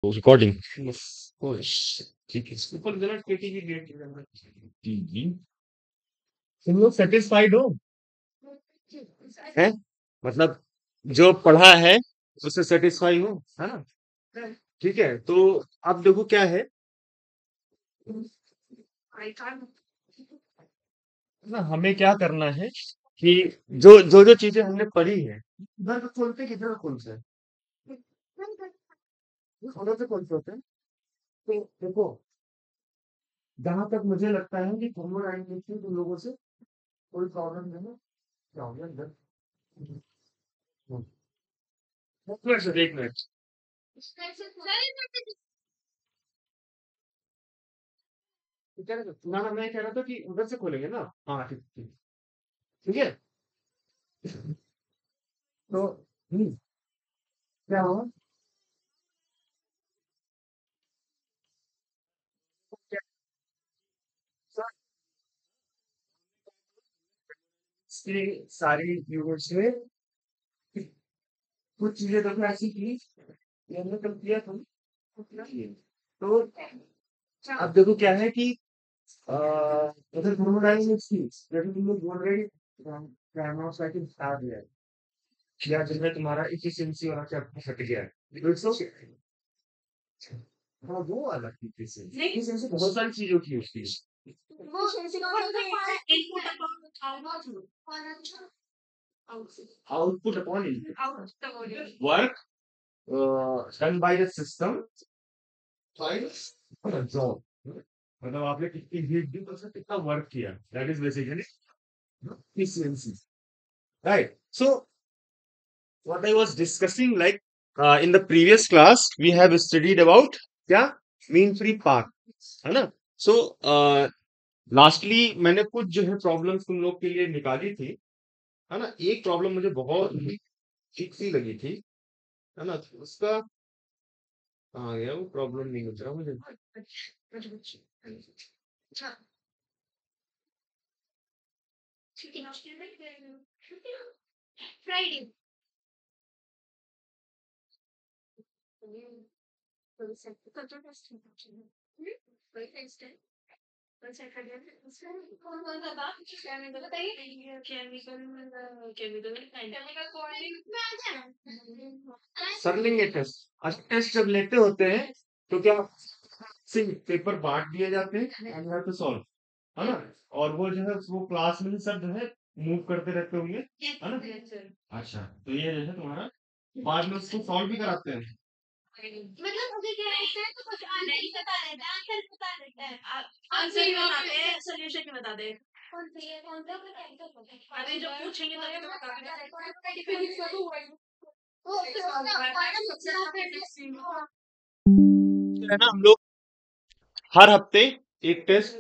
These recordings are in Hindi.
रिकॉर्डिंग। ठीक है, ऊपर जरा केटी की डेट जी जी। तुम लोग सेटिस्फाइड हो हैं? मतलब जो पढ़ा है उससे सेटिस्फाई हो, है ना? ठीक है, तो अब देखो क्या है ना, हमें क्या करना है कि जो चीजें हमने पढ़ी है उधर तो खोलते किधर खोलते हैं, उधर से खोलते होते हैं। तो देखो, जहां तक मुझे लगता है कि थर्मोडायनेमिक्स में तुम लोगों से कोई प्रॉब्लम नहीं है। क्या हो गया इधर? एक मिनट सर, एक मिनट। क्या कह रहे थे? ना ना, मैं कह रहा था कि उधर से खोलेंगे ना। हाँ ठीक ठीक। ठीक है। तो क्या हुआ? क्या- सर, इसकी सारी यूनिट्स में कुछ चीजें तो ऐसी की, ये हमने कल किया था। तो अब देखो क्या है कि जैसे थर्मोडायनेमिक्स की, जैसे तुम लोग बोल रहे हैं कैमरा साइकिल स्टार्ट है या जिनमें तुम्हारा इफिशिएंसी वाला चैप्टर हट गया है, तो इट्स ओके। हाँ वो अलग तरीके से, इफिशिएंसी बहुत सारी चीजों की होती है। Output upon input work done by the system job, मतलब आपने कितनी हीट दी तो उसने कितना वर्क किया, that is basically efficiency, right? So what I was discussing, like in the previous class we have studied about क्या मीन फ्री पाथ, है ना? सो लास्टली मैंने कुछ जो है प्रॉब्लम्स तुम लोग के लिए निकाली थी, है ना? एक प्रॉब्लम मुझे बहुत ही ठीक सी लगी थी, है ना? तो उसका कहाँ गया वो प्रॉब्लम, नहीं बच रहा मुझे। सर लेंगे टेस्ट, अच्छा टेस्ट जब लेते होते हैं तो क्या सिर्फ पेपर बांट दिए जाते हैं एंड हैव टू सॉल्व, है ना? और वो जो है वो क्लास में ही सब जो है मूव करते रहते होंगे, है ना? अच्छा, तो ये जो है तुम्हारा बाद में उसको सॉल्व भी कराते हैं। है ना, हम लोग हर हफ्ते एक टेस्ट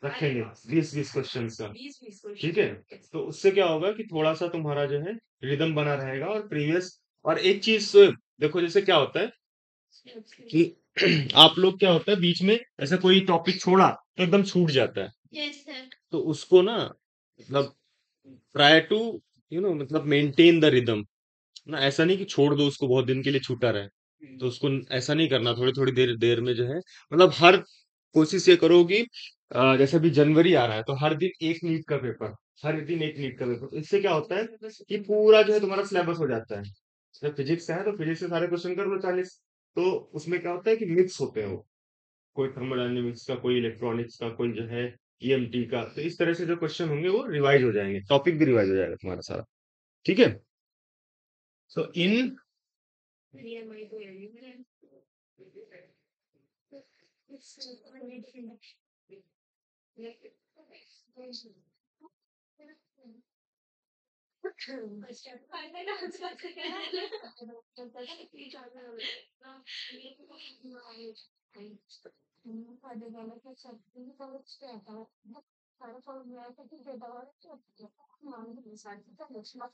रखेंगे 20-20 क्वेश्चन का, ठीक है? तो उससे क्या होगा कि थोड़ा सा तुम्हारा जो है रिदम बना रहेगा, और प्रीवियस, और एक चीज देखो, जैसे क्या होता है कि आप लोग क्या होता है बीच में ऐसा कोई टॉपिक छोड़ा तो एकदम छूट जाता है, तो उसको ना मतलब ट्राई टू मतलब मेंटेन द रिदम ना, ऐसा नहीं कि छोड़ दो उसको बहुत दिन के लिए छूटा रहे, तो उसको ऐसा नहीं करना, थोड़ी थोड़ी देर देर में जो है मतलब हर कोशिश ये करो कि जैसे अभी जनवरी आ रहा है तो हर दिन एक नीट का पेपर, हर दिन एक नीट का पेपर, तो इससे क्या होता है कि पूरा जो है तुम्हारा सिलेबस हो जाता है। जब फिजिक्स है तो फिजिक्स से सारे क्वेश्चन कर लो 40, तो उसमें क्या होता है कि मिक्स होते हैं वो, कोई थर्मोडायनेमिक्स का, कोई इलेक्ट्रॉनिक्स का, कोई जो है ईएमटी का, तो इस तरह से जो क्वेश्चन होंगे वो रिवाइज हो जाएंगे, टॉपिक भी रिवाइज हो जाएगा तुम्हारा सारा, ठीक है? सो इन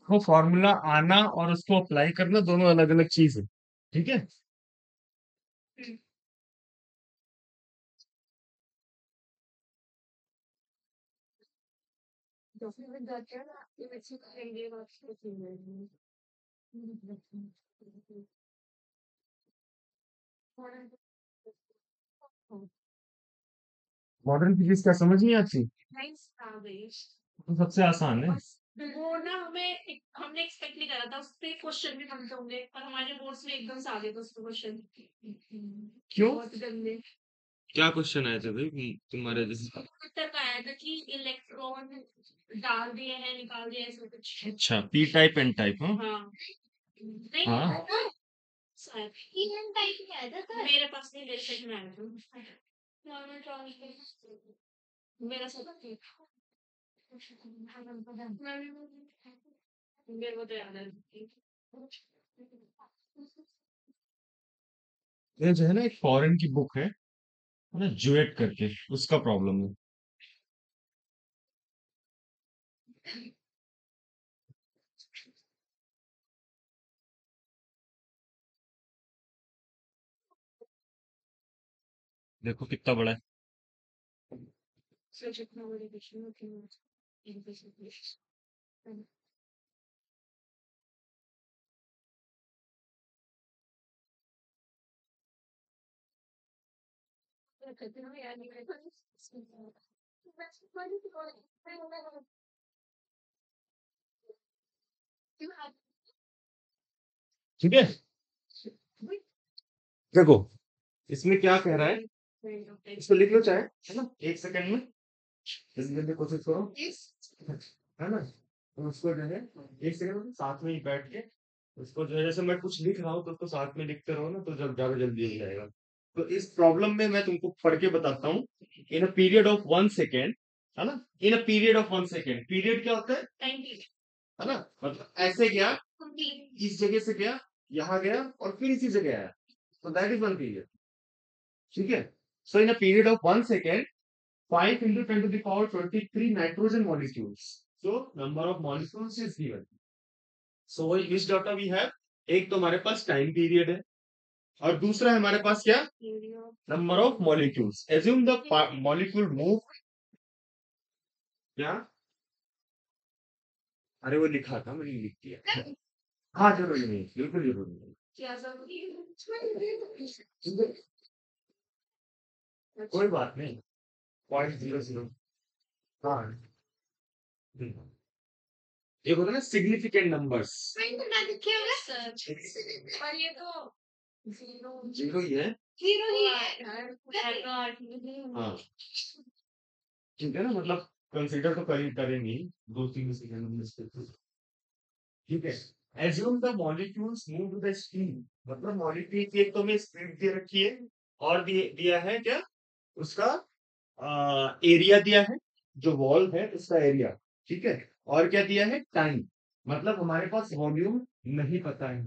वो फॉर्मूला आना और उसको अप्लाई करना दोनों अलग अलग चीज है, ठीक है? मॉडर्न फिजिक्स क्या समझ नहीं आती? तो सबसे आसान है। वो ना हमने एक्सपेक्ट नहीं करा था उस पे क्वेश्चन भी बनते होंगे और हमारे बोर्ड्स में एकदम से आ गए थे उस पे क्वेश्चन। क्यों? बहुत गंदे। क्या क्वेश्चन आए थे भाई तुम्हारे जैसे? उत्तर का आया था कि इलेक्ट्रॉन डाल दिए हैं निकाल दिए ऐसा कुछ। अच्छा, पी टाइप एन टाइप, हाँ। हाँ नहीं हाँ। शायद ईएन टाइप में आया था मेरे पास नहीं मेरे सेट में आया था नॉर्मल ट्रांसफर मेरा सब ठीक मेरे को तो याद है। ये जो है ना, एक फॉरेन की बुक है ना, ज्यूएट करके, उसका प्रॉब्लम है। देखो कितना बड़ा है। So technology in business. ठीक है, देखो इसमें क्या कह रहा है, इसको लिख लो चाहे, है ना, एक सेकंड में जल्दी जल्दी कोशिश करो, है ना। तो उसको जो है एक सेकंड में साथ में ही बैठ के उसको जो है, जैसे मैं कुछ लिख रहा हूँ तो उसको साथ में लिखते रहो ना, तो जब ज्यादा जल्दी हो जाएगा। तो इस प्रॉब्लम में मैं तुमको पढ़ के बताता हूँ। In a period of 1 second, है ना, in a period of 1 second, period क्या होता है ना, मतलब ऐसे गया, इस जगह से गया, यहाँ गया और फिर इसी जगह आया, तो दैट इज 1 पीरियड। ठीक है। So in a period of 1 second 5 into 10 to the power 23 nitrogen molecules. So number of molecules is given. So which data we have? एक तो हमारे पास टाइम पीरियड है और दूसरा है हमारे पास क्या, number of molecules. Assume the molecule move, क्या, अरे वो लिखा था मैंने लिख दिया। हाँ जरूरी नहीं, बिल्कुल जरूरी नहीं। कोई बात नहीं, 0.00। हाँ, एक होता है ना सिग्निफिकेंट नंबर्स, और ये तो जीरो जीरो ही है। जीरो ही है। हाँ ठीक है ना, मतलब कंसीडर तो करेंगे ही, 2-3 सेकंड में इसके थ्रू। ठीक है। Assume the molecules move to the speed, मतलब मॉलिक्यूल की एक तो हमें स्पीड दे रखी है और दिया है क्या, उसका एरिया दिया है, जो वॉल है उसका एरिया। ठीक है। और क्या दिया है, टाइम, मतलब हमारे पास वॉल्यूम नहीं पता है,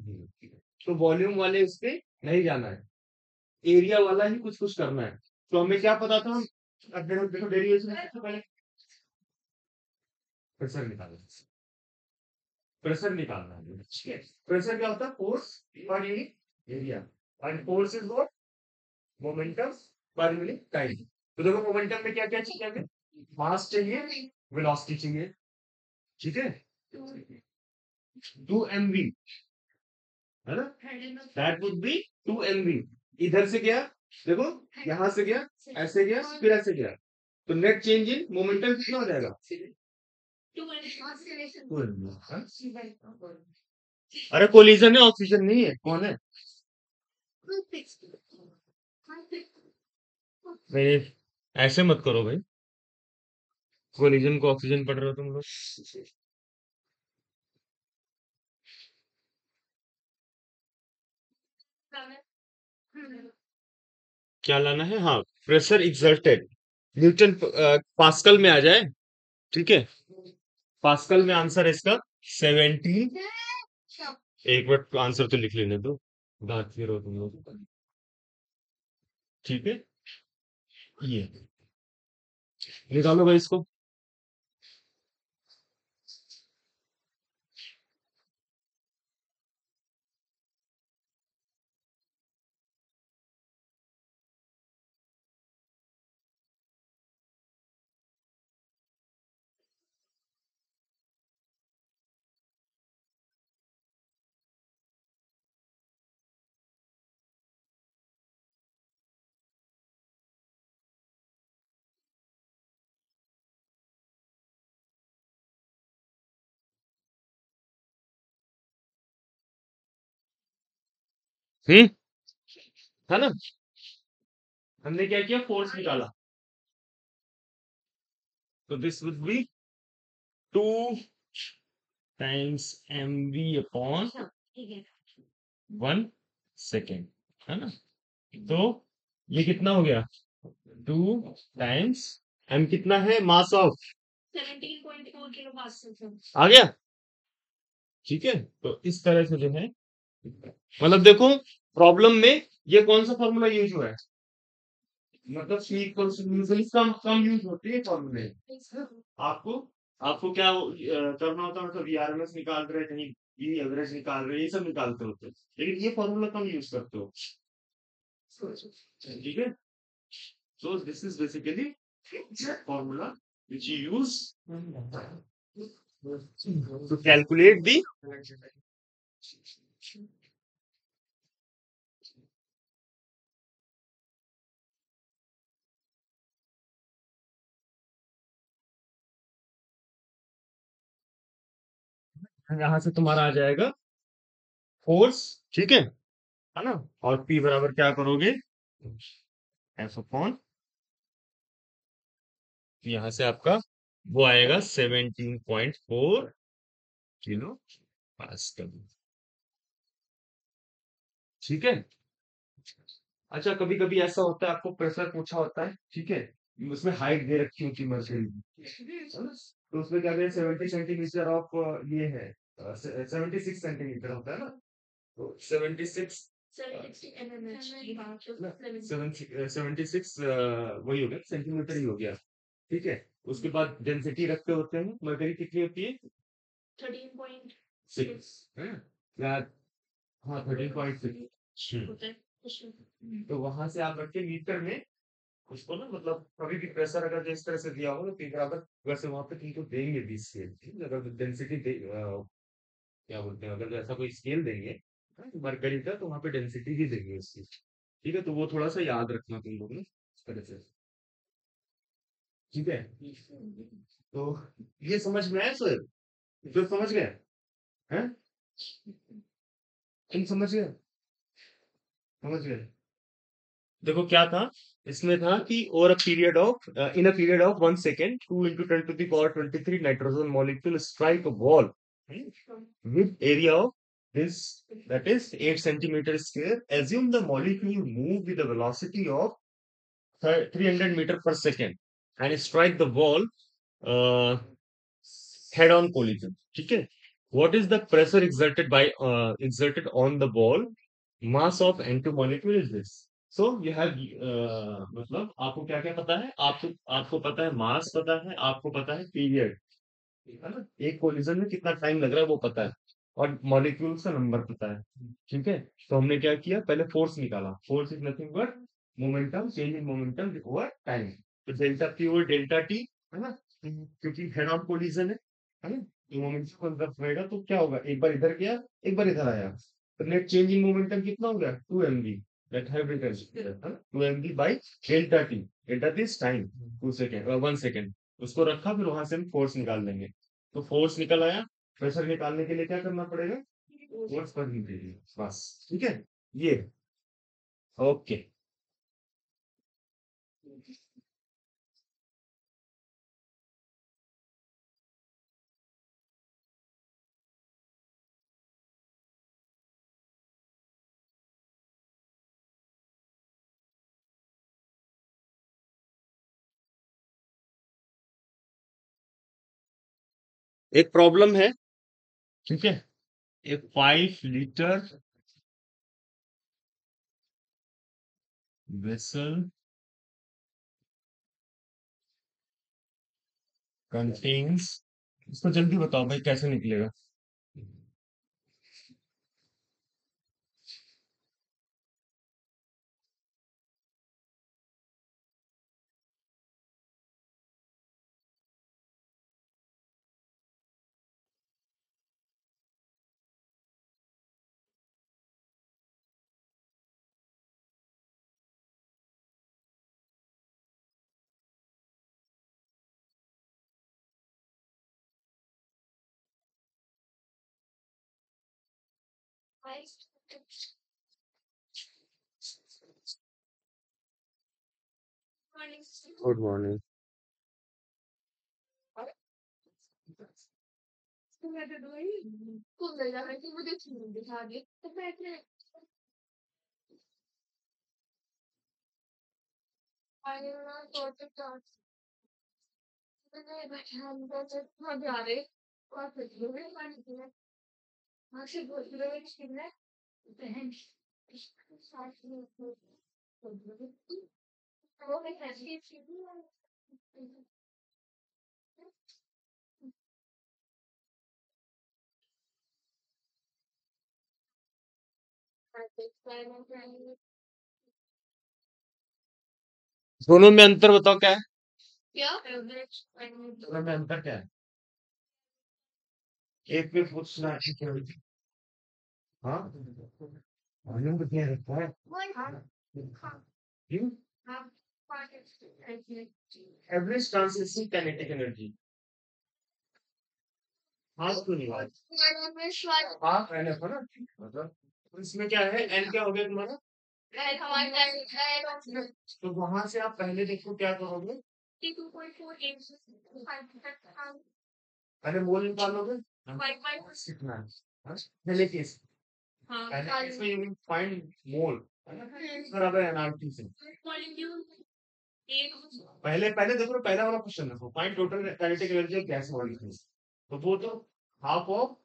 तो वॉल्यूम वाले उस पे नहीं जाना है, एरिया वाला ही कुछ कुछ करना है। तो हमें क्या पता था, अब देखो देखो डेरिवेशन सबसे पहले प्रेशर निकालना, प्रेशर निकालना है, ठीक है। प्रेशर क्या होता है, force per unit area, and force is what, momentum per unit time. तो देखो मोमेंटम में क्या क्या चाहिए, मास चाहिए, वेलोसिटी चाहिए, ठीक है, 2 mv, है ना, दैट वुड बी 2 mv। इधर से गया, देखो यहां से गया, ऐसे गया, फिर ऐसे गया, तो नेट चेंज इन मोमेंटम कितना हो जाएगा, 2 mv, हाँ? अरे कोलिजन है, ऑक्सीजन नहीं है, कौन है, नहीं ऐसे मत करो भाई, कोलिजन को ऑक्सीजन पढ़ रहे हो तुम लोग। क्या लाना है, हाँ, प्रेशर एक्सर्टेड, न्यूटन पास्कल में आ जाए, ठीक है, पास्कल में आंसर है इसका 17। एक मिनट आंसर तो लिख लेने दो, दांत फिर हो तुम लोग, ठीक है, ये निकालो भाई इसको। हम्म, है ना? हमने क्या किया, फोर्स निकाला, तो this would be 2 times mv upon 1 second, है ना? तो ये कितना हो गया, 2 टाइम्स कितना है, मास ऑफ 17.4 किलो आ गया। ठीक है, तो इस तरह से जो है, मतलब देखो, प्रॉब्लम में ये कौन सा फॉर्मूला यूज हुआ है, मतलब सी इक्वल यूजुअली कम कम यूज होती है फॉर्मूले। आपको आपको क्या करना होता है, मतलब वीआरएमएस निकाल रहे हैं, कहीं ये एवरेज निकाल रहे हैं, ये सब निकालते होते हैं, लेकिन ये फॉर्मूला कम यूज करते हो। ठीक है, so this is basically formula which you use to calculate the, यहाँ से तुम्हारा आ जाएगा फोर्स, ठीक है ना? और P बराबर क्या करोगे, एफ अपॉन, यहाँ से आपका वो आएगा 17.4 किलो पास्कल। ठीक है। अच्छा, कभी कभी ऐसा होता है, आपको प्रेशर पूछा होता है, ठीक है, उसमें हाइट दे रखी होती है मर्करी की, है ना? तो उसमें क्या कहते हैं, 70 सेंटीमीटर ऑफ ये है, 76 सेंटीमीटर होता है ना, तो 76, 76 वही हो गया, सेंटीमीटर ही हो गया। ठीक है, उसके बाद डेंसिटी रखते होते हैं, मर्करी कितनी होती है, 13.6 है ना? या हाँ, 13.6। तो वहां से आप रख के मीटर में उसको ना, मतलब कभी भी प्रेशर अगर जिस तरह से दिया हो, तो P बराबर वैसे वहां पे तुमको देंगे भी स्केल, ठीक है? अगर डेंसिटी क्या बोलते हैं, अगर ऐसा कोई स्केल देंगे मरकरी का, तो वहां पे डेंसिटी ही देंगे उसकी। ठीक है, तो वो थोड़ा सा याद रखना तुम लोग ने इस तरह से। ठीक है, तो ये समझ में आया सर, जो समझ गए हैं, तुम समझ गए, समझ गए। देखो क्या था, इसमें था कि over a period of in a period of 1 second 2 × 10⁻23 nitrogen molecule strike a wall with area of this, that is 8 centimeter square. Assume the molecule move with a velocity of 300 meter per second and strike the wall uh, head on collision. ठीक है, what is the pressure exerted on the ball, mass of n2 molecule is this. So you have मतलब आपको क्या क्या पता है, आपको आपको पता है मास, पता है आपको, पता है पीरियड, है ना, एक कोलिजन में कितना टाइम लग रहा है वो पता है, और मॉलिक्यूल्स का नंबर पता है। ठीक है, तो हमने क्या किया, पहले फोर्स निकाला, force is nothing but momentum, change in momentum over time. तो delta p over delta t, है ना, क्योंकि हेड ऑन कोलिजन है ना, तो मोमेंटम कंजर्व रहेगा, तो क्या होगा, एक बार इधर गया, एक बार इधर आया, तो नेट चेंज इन मोमेंटम कितना हो गया, 2 mv, दैट हैव रिटन, है ना, 2 mv by delta T, delta T is time, 2 second 1 second, उसको रखा, फिर वहां से हम फोर्स निकाल लेंगे। तो फोर्स निकल आया, प्रेशर निकालने के लिए क्या करना पड़ेगा, फोर्स पर ही दीजिए बस। ठीक है, ये, ओके। एक प्रॉब्लम है, ठीक है, एक 5 लीटर वेसल कंटेन्स, इसको जल्दी बताओ भाई कैसे निकलेगा। Good morning. दोनों में अंतर बताओ क्या है? दोनों में अंतर क्या है? एक में पूछना है कि हाँ मालूम तो क्या रहता है? क्यों? Average translation kinetic energy. हाँ तो नहीं बात। हाँ मैंने था ना मतलब तो इसमें क्या है एन क्या हो गया तुम्हारा? तो वहां से आप पहले देखो क्या करोगे? पहले मोल निकालोगे कितना है? हाँ? पहले केस पहले केस में यू विल फाइंड मोल बराबर एनआरटी से पहले पहले देखो पहला वाला क्वेश्चन देखो find total kinetic energy of gas molecules तो वो तो हाफ ऑफ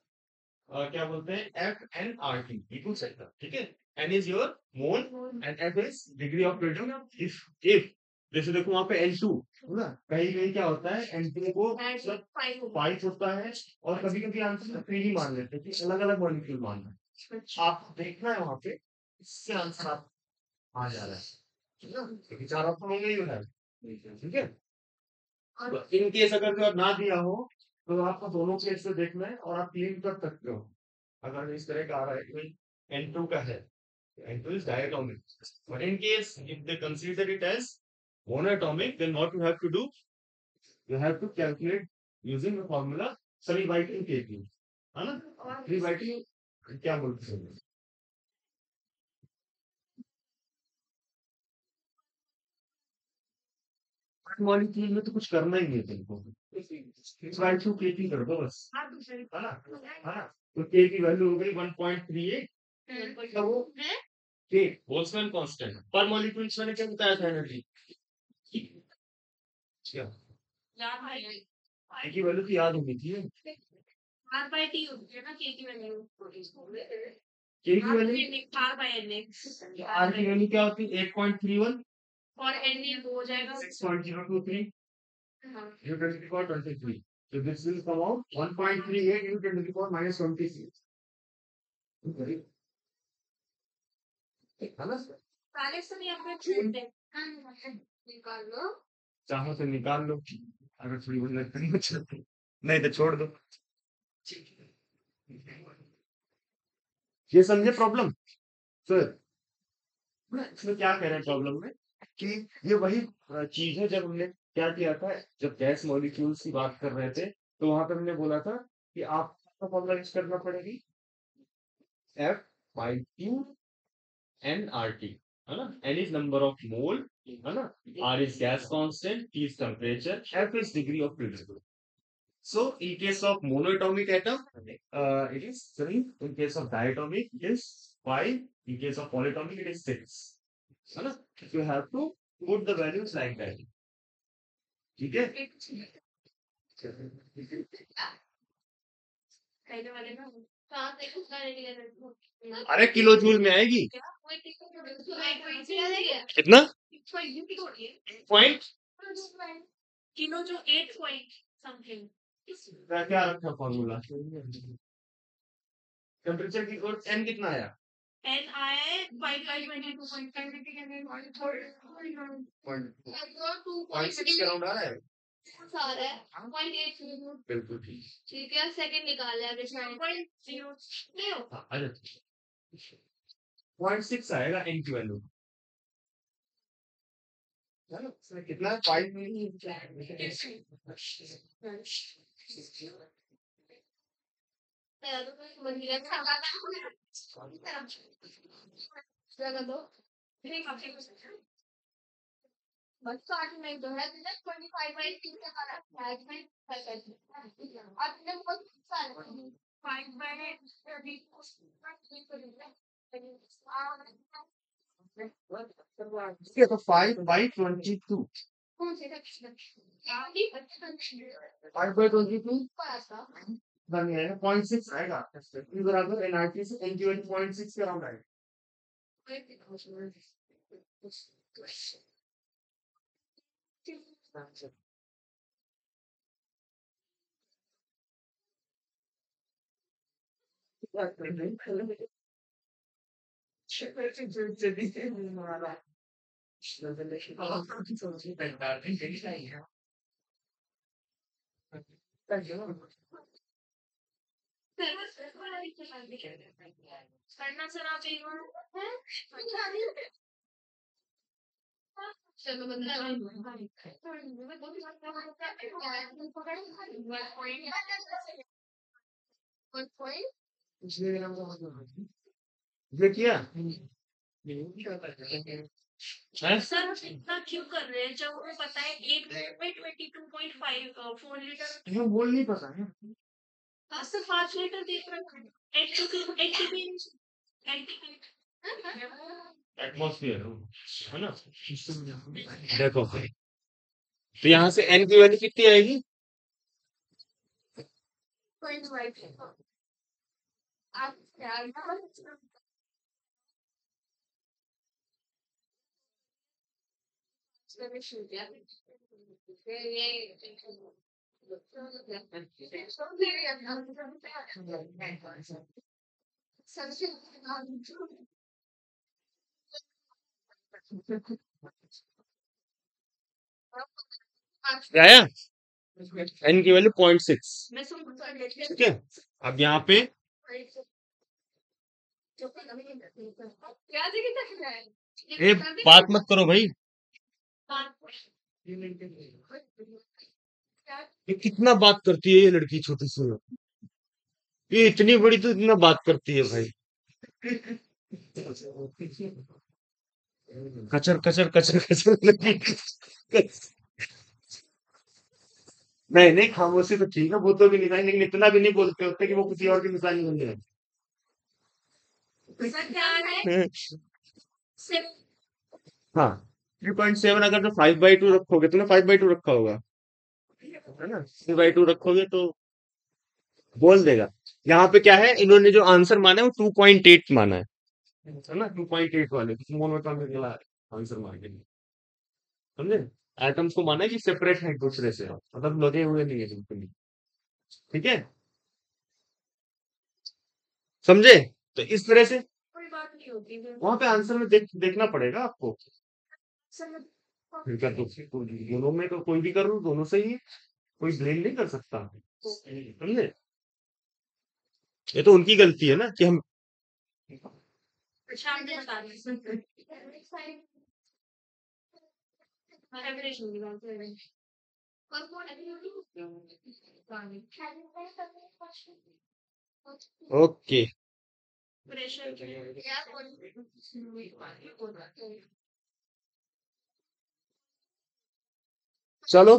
क्या बोलते हैं F N R T equal sector ठीक है N is your mole and F is degree of freedom if जैसे देखो वहां पे एन टू है ना कहीं कहीं क्या होता है एन टू को मतलब फाइव होता है और कभी कभी आंसर थ्री ही मान लेते हैं कि अलग अलग मॉलिक्यूल मानना है आपको देखना है वहां पे इससे आंसर आप आ जा रहा है ठीक है क्योंकि चार ऑप्शन होंगे ही है ठीक है इन केस अगर जो ना दिया हो तो आपको दोनों केस से देखना है और आप क्लीन कर सकते हो अगर इस तरह का आ रहा है कोई N2 का है N2 is diatomic but in case if they consider it as monatomic then what you have to do you have to calculate using the formula rewriting KP है ना rewriting क्या बोलते हैं मॉलिक्यूल में तो कुछ करना ही नहीं है तुमको राइट टू केपी कर दो बस है ना है ना तो के की वैल्यू हो गई 1.38 तो वो के बोल्ट्जमैन कांस्टेंट पर मॉलिक्यूल मैंने क्या बताया था एनर्जी क्या के की वैल्यू तो याद होनी थी आर बाय टी होती है ना के की वैल्यू आर की वैल्यू क्या होती है 8.31 और एन हो जाएगा 6.023 u 10 to the power 23 so this will come out 1.38 u 10 to the power minus 26 है ना पहले से नहीं अपने छोड़ दे निकाल लो चाहो तो निकाल लो अगर थोड़ी बहुत लगती नहीं चलती नहीं तो छोड़ दो ये समझे प्रॉब्लम सर इसमें क्या कह रहे हैं प्रॉब्लम में कि ये वही चीज है जब हमने क्या किया था जब गैस मॉलिक्यूल्स की बात कर रहे थे तो वहां पर हमने बोला था कि आपको फॉर्मूला यूज करना पड़ेगी F by Q N R T है ना N is number of mole है ना R is gas constant T is temperature F is degree of freedom so in case of monoatomic atom it is 3 in case of diatomic it is 5 in case of polyatomic it is 6 है ना you have to put the values like that ठीक है अरे किलो जूल में आएगी कितना पॉइंट किलो जो 8 पॉइंट समथिंग क्या रखा फॉर्मूला टेम्परेचर की और एन कितना आया एन आया है 5.6 के राउंड आ रहा है सारा है 0.8 बिल्कुल ठीक है सेकंड निकाल है 0.0 नहीं हो अच्छा 0.6 आएगा एन की वैल्यू है ना इसमें कितना 5 मिली बस स्टार्ट में तो है 25/3 का आज में और तुमने बहुत सारे 5/3 ये तो 5/22 कौन से आदि 5/22 बन गया है 0.6 आएगा ई बराबर एनआरटी से एनक्यूएल 0.6 के अराउंड आएगा करना सर आप एक बार चलो ये किया सर इतना क्यों कर रहे हैं जब हमें पता है 1 मिनट में 22.5 4 लीटर तुम्हें बोल नहीं पता है हाँ सर 5 लीटर देख रहे हैं 80 एटमॉस्फेयर है ना देखो तो यहाँ से एन की वैल्यू कितनी आएगी 25 आप क्या आया एन की वैल्यू 0.6 मैं ठीक है अब यहाँ पे क्या देखिए ए बात मत करो भाई ये कितना बात करती है ये लड़की छोटी सी ये इतनी बड़ी तो इतना बात करती है भाई कचर कचर कचर कचर लगी नहीं नहीं खामोशी तो ठीक है वो तो भी निशानी लेकिन इतना भी नहीं बोलते होते कि वो किसी और की निशानी बन जाए सर क्या है हाँ 3.7 अगर तो 5/2 रखोगे तुमने 5/2 रखा होगा है ना 3/2 रखोगे तो बोल देगा यहाँ पे क्या है इन्होंने जो आंसर माना है वो 2.8 माना है ना 2.8 वाले मोनोटॉन के आंसर मान के समझे एटम्स को माना है कि सेपरेट है एक दूसरे से मतलब लगे हुए नहीं है बिल्कुल ठीक है समझे तो इस तरह से कोई बात नहीं होती वहां पे आंसर में देखना पड़ेगा आपको सर फिर क्या दोनों में तो कोई भी कर लो दोनों से ही कोई ब्लेम नहीं कर सकता समझे ये तो उनकी गलती है ना कि हम शाम को बता दें एवरेज होगी बात है और कौन ओके प्रेशर चलो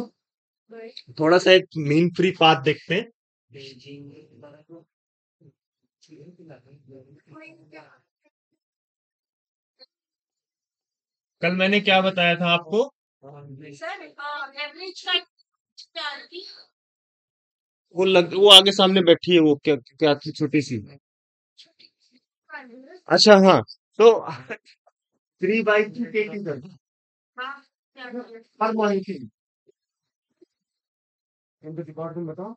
थोड़ा सा एक मीन फ्री पाथ देखते हैं कल मैंने क्या बताया था आपको सर एवरेज का क्या थी वो आगे सामने बैठी है वो क्या क्या थी छोटी सी अच्छा हाँ तो 3/2 kg कर हाँ क्या हर मॉलिक्यूल इनका रिकॉर्ड में बताओ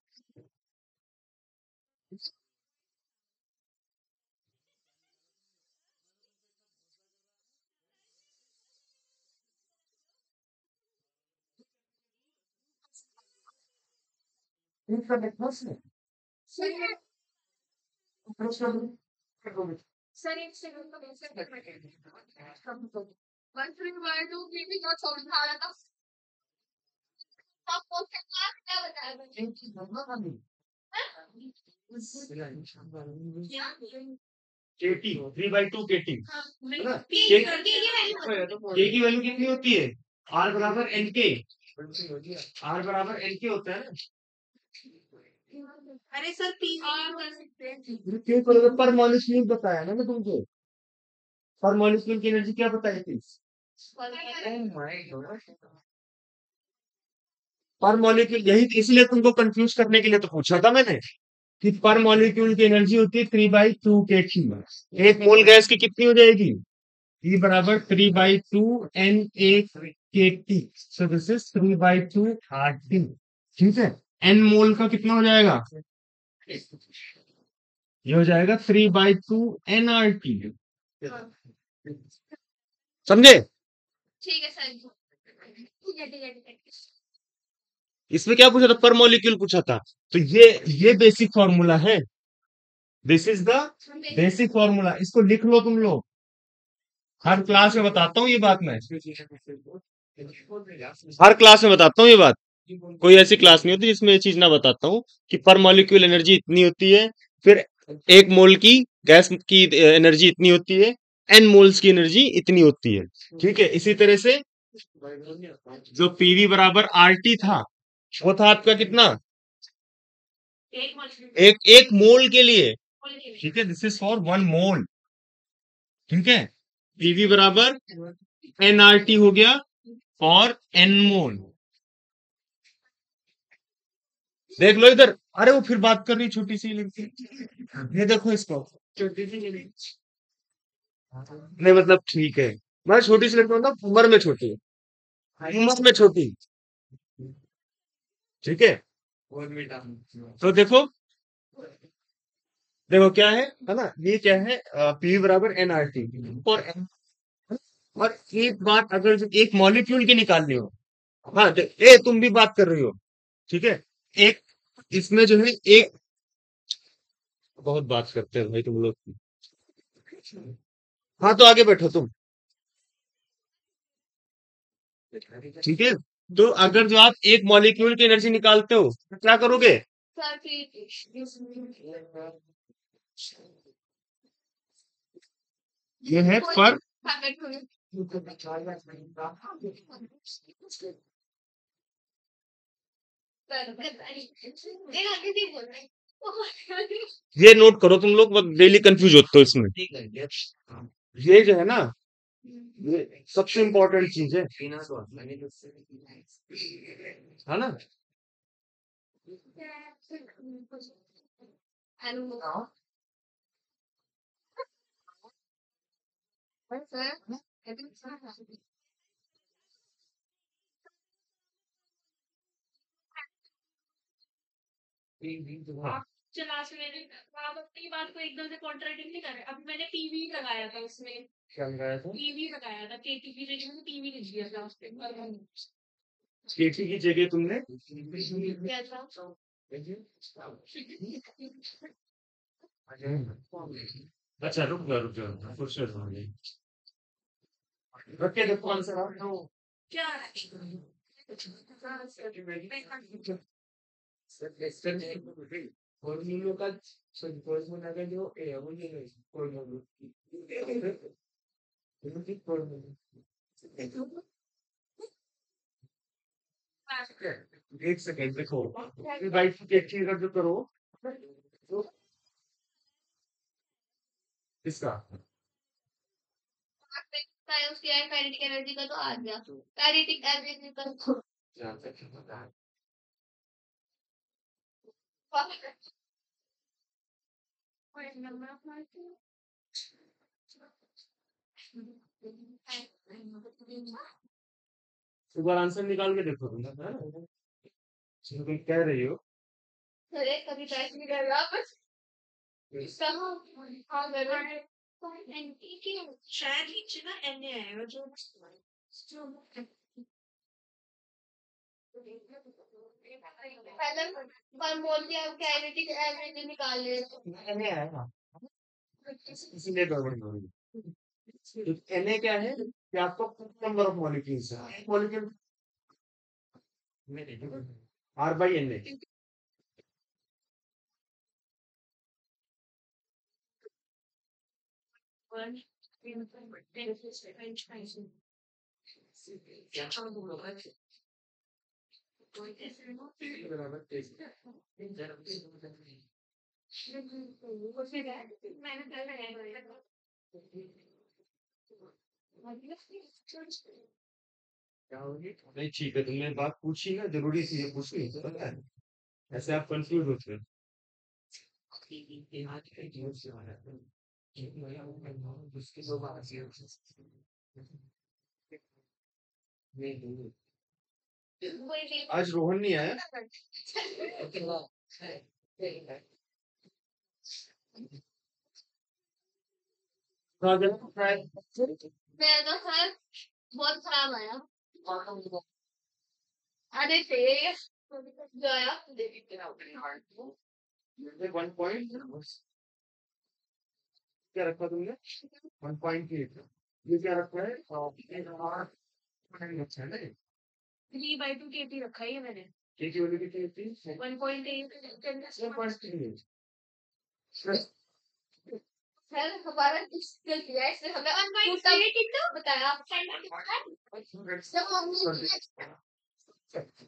इनका नेटवर्क है सर प्रश्न सर एक सेकंड का मैसेज करना 1/2 केबी का छोड़ खा रहा था आपको क्या बताया मैंने केटी 3/2 केटी हाँ है ना के की वैल्यू के की वैल्यू कितनी होती है आर बराबर एन के, आर बराबर एन के होता है ना। अरे सर पीवी कर सकते हैं। क्यों करोगे, पर मॉलिक्यूल बताया ना मैं तुमको, पर मॉलिक्यूल की एनर्जी क्या बताई थी। पर मॉलिक्यूल यही इसलिए तुमको कंफ्यूज करने के लिए तो पूछा था मैंने कि पर मॉलिक्यूल की एनर्जी होती है 3/2 kT। एक मोल गैस की कितनी हो जाएगी, E बराबर 3/2 Na kT। So this is 3/2 RT। ठीक है, एन मोल का कितना हो जाएगा, ये हो जाएगा 3/2 nRT। समझे, ठीक है सर, ठीक है ठीक है ठीक है। इसमें क्या पूछा था, पर मॉलिक्यूल पूछा था। तो ये बेसिक फॉर्मूला है, this is the basic formula, इसको लिख लो तुम लोग। हर क्लास में बताता हूँ ये बात मैं, हर क्लास में बताता हूँ ये बात। कोई ऐसी क्लास नहीं होती जिसमें ये चीज ना बताता हूँ कि पर मॉलिक्यूल एनर्जी इतनी होती है, फिर एक मोल की गैस की एनर्जी इतनी होती है, एन मोल्स की एनर्जी इतनी होती है। ठीक है, इसी तरह से जो पीवी बराबर आरटी था, वो था आपका कितना, एक मॉलिक्यूल एक एक मोल के लिए। के लिए। ठीक है, दिस इज फॉर 1 मोल। ठीक है, पीवी बराबर एनआरटी हो गया और एन मोल। देख लो इधर, अरे वो फिर बात कर रही छोटी सी लिखती, ये देखो इसको, छोटी सी लिखी। नहीं मतलब ठीक है, मैं छोटी सी लिखता हूँ ना, उम्र में छोटी, उम्र में छोटी। ठीक है, तो देखो, देखो क्या है ना, ये क्या है, पी बराबर एनआरटी। और और एक बात अगर जो एक मॉलिक्यूल की निकालनी हो, हाँ ए तुम भी बात कर रही हो, ठीक है, एक इसमें जो है एक, बहुत बात करते हैं भाई तुम लोग। हाँ तो आगे बैठो तुम। ठीक है, तो अगर जो आप एक मॉलिक्यूल की एनर्जी निकालते हो तो क्या करोगे, सर फिर ये है पर, पैकेट में एक आगे नहीं बोल रहे। ये नोट करो तुम लोग, डेली कंफ्यूज होते हो इसमें। ये जो है ना, ये सबसे इम्पोर्टेंट चीज है ना। हेलो सर, आप चला से मेरे, आप अपनी बात को एकदम से कॉन्ट्राडिक्ट नहीं कर रहे। अब मैंने पीवी लगाया था उसमें, क्या लगाया था, पीवी लगाया था, केटी की जगह में पीवी लिख दिया था उस पे। केटी की जगह तुमने, क्या था? अच्छा रुक जाओ कुछ रख के देखो आंसर क्या फॉर्मूलों का, फॉर्मूला का जो ए है वो ये नहीं, एक सेकेंड देखो, राइट की अगर जो करो तो इसका, उसकी काइनेटिक एनर्जी का तो आ गया, काइनेटिक एनर्जी का तो एक बार आंसर निकाल के देखो तुम, है ना, तुम कह रही हो। अरे कभी ट्राई नहीं कर रहा बस कहाँ, हाँ कर रहा है शायद नीचे ना एन आएगा जो पहले पर बोल के अब काइनेटिक एनर्जी निकाल ले एनए आएगा, इसीलिए गड़बड़ हो रही है। एनए क्या है कि आपको नंबर ऑफ मॉलिक्यूल्स है, molecule R by N A. मैंने कल लगाया था। नहीं ठीक है, तुमने बात पूछी ना, जरूरी थी ये पूछनी, पता है, ऐसे आप कंफ्यूज होते हैं। आज रोहन नहीं आया। मेरा तो सर बहुत खराब आया। अरे तेज जो आया 1 पॉइंट क्या रखा तुमने? 1.8। ये क्या रखा है? अच्छा है ना? 3/2 kg रखा है ये मैंने। के की वैल्यू कितनी थी? 1.8 सर हमारा डिस्कल किया है इसलिए हमें 1.8 कितना बताया जब हमने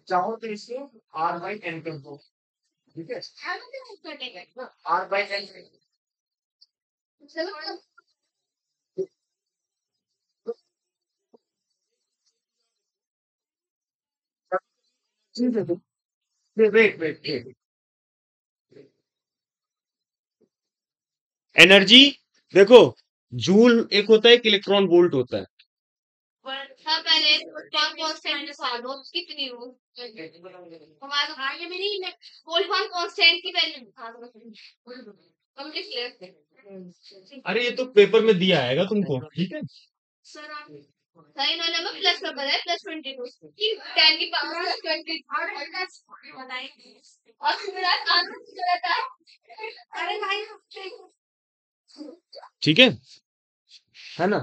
चाहो तो इसे r/n कर दो, ठीक है? r/n चलो ठीक है। वेट वेट वेट, एनर्जी देखो, जूल एक होता है, एक इलेक्ट्रॉन वोल्ट होता है। हाँ पहले कौन कांस्टेंट दिखा दो कितनी हो हमारा हाँ ये मेरी वोल्ट वन कांस्टेंट की वैल्यू दिखा दो हम लिख ले अरे ये तो पेपर में दिया आएगा तुमको, ठीक है? सर आप सर इन्होंने हमें प्लस में बताया +22 कि 10 की पावर +20 और फिर मेरा आंसर गलत है अरे भाई ठीक है ना?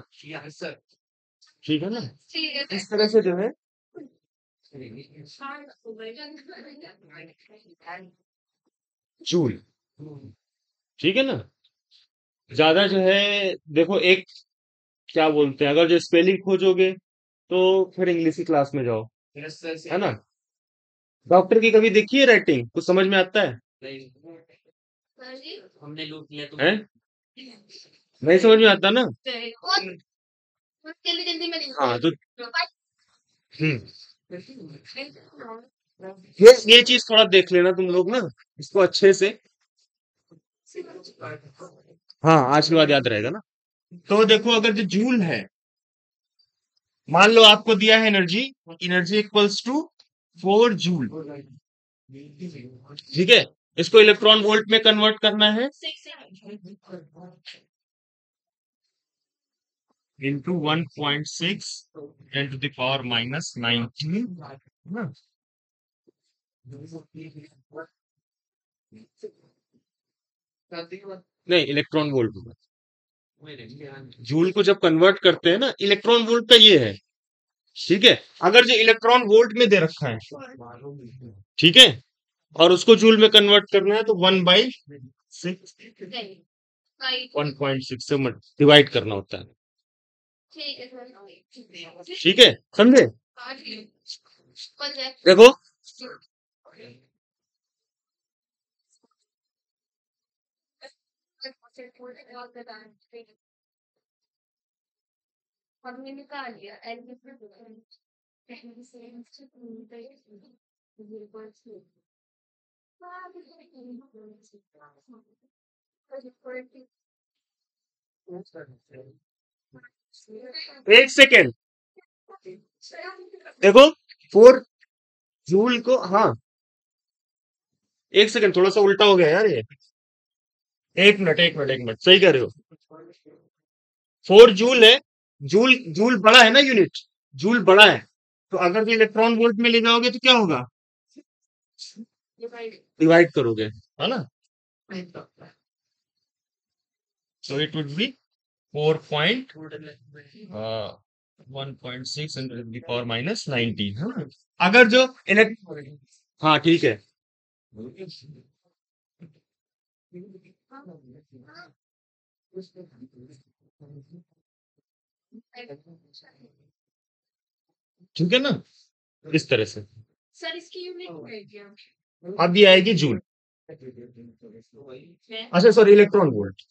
ठीक है ना? ठीक है इस तरह से जो है जूल, ठीक है ना? ज्यादा जो है, देखो एक क्या बोलते हैं, अगर जो स्पेलिंग खोजोगे तो फिर इंग्लिश की क्लास में जाओ, है ना? डॉक्टर की कभी देखी है राइटिंग, कुछ समझ में आता है? सर जी हैं? नहीं समझ में आता ना? बहुत जल्दी जल्दी में लिख हाँ तो दो हम्म, ये चीज थोड़ा देख लेना तुम लोग ना, इसको अच्छे से। हाँ आज के बाद याद रहेगा ना। तो देखो, अगर जो जूल है, मान लो आपको दिया है energy, energy equals to 4 joule, ठीक है? इसको इलेक्ट्रॉन वोल्ट में कन्वर्ट करना है 1.6 10⁻⁻19, नहीं इलेक्ट्रॉन वोल्ट में। जूल को जब कन्वर्ट करते हैं ना, इलेक्ट्रॉन वोल्ट का ये है, ठीक है? अगर जो इलेक्ट्रॉन वोल्ट में दे रखा है, ठीक है, और उसको जूल में कन्वर्ट करना है तो 1/6 1.6 से डिवाइड करना होता है, ठीक है सर ठीक है? समझे? कौन सा देखो हमने निकाल लिया एल एक सेकेंड, देखो 4 जूल को, हाँ एक सेकेंड, थोड़ा सा उल्टा हो गया यार ये। एक मिनट सही कह रहे हो। 4 जूल है, जूल जूल बड़ा है ना यूनिट, जूल बड़ा है, तो अगर जो इलेक्ट्रॉन वोल्ट में ले जाओगे तो क्या होगा? डिवाइड करोगे, है ना? So it would be 4.1.6 × 10⁻⁻19, है ना? अगर जो इलेक्ट हाँ ठीक है। ठीक है ना, इस तरह से। सर इसकी यूनिट है क्या? अब ये आएगी जूल। अच्छा सॉरी, इलेक्ट्रॉन वोल्ट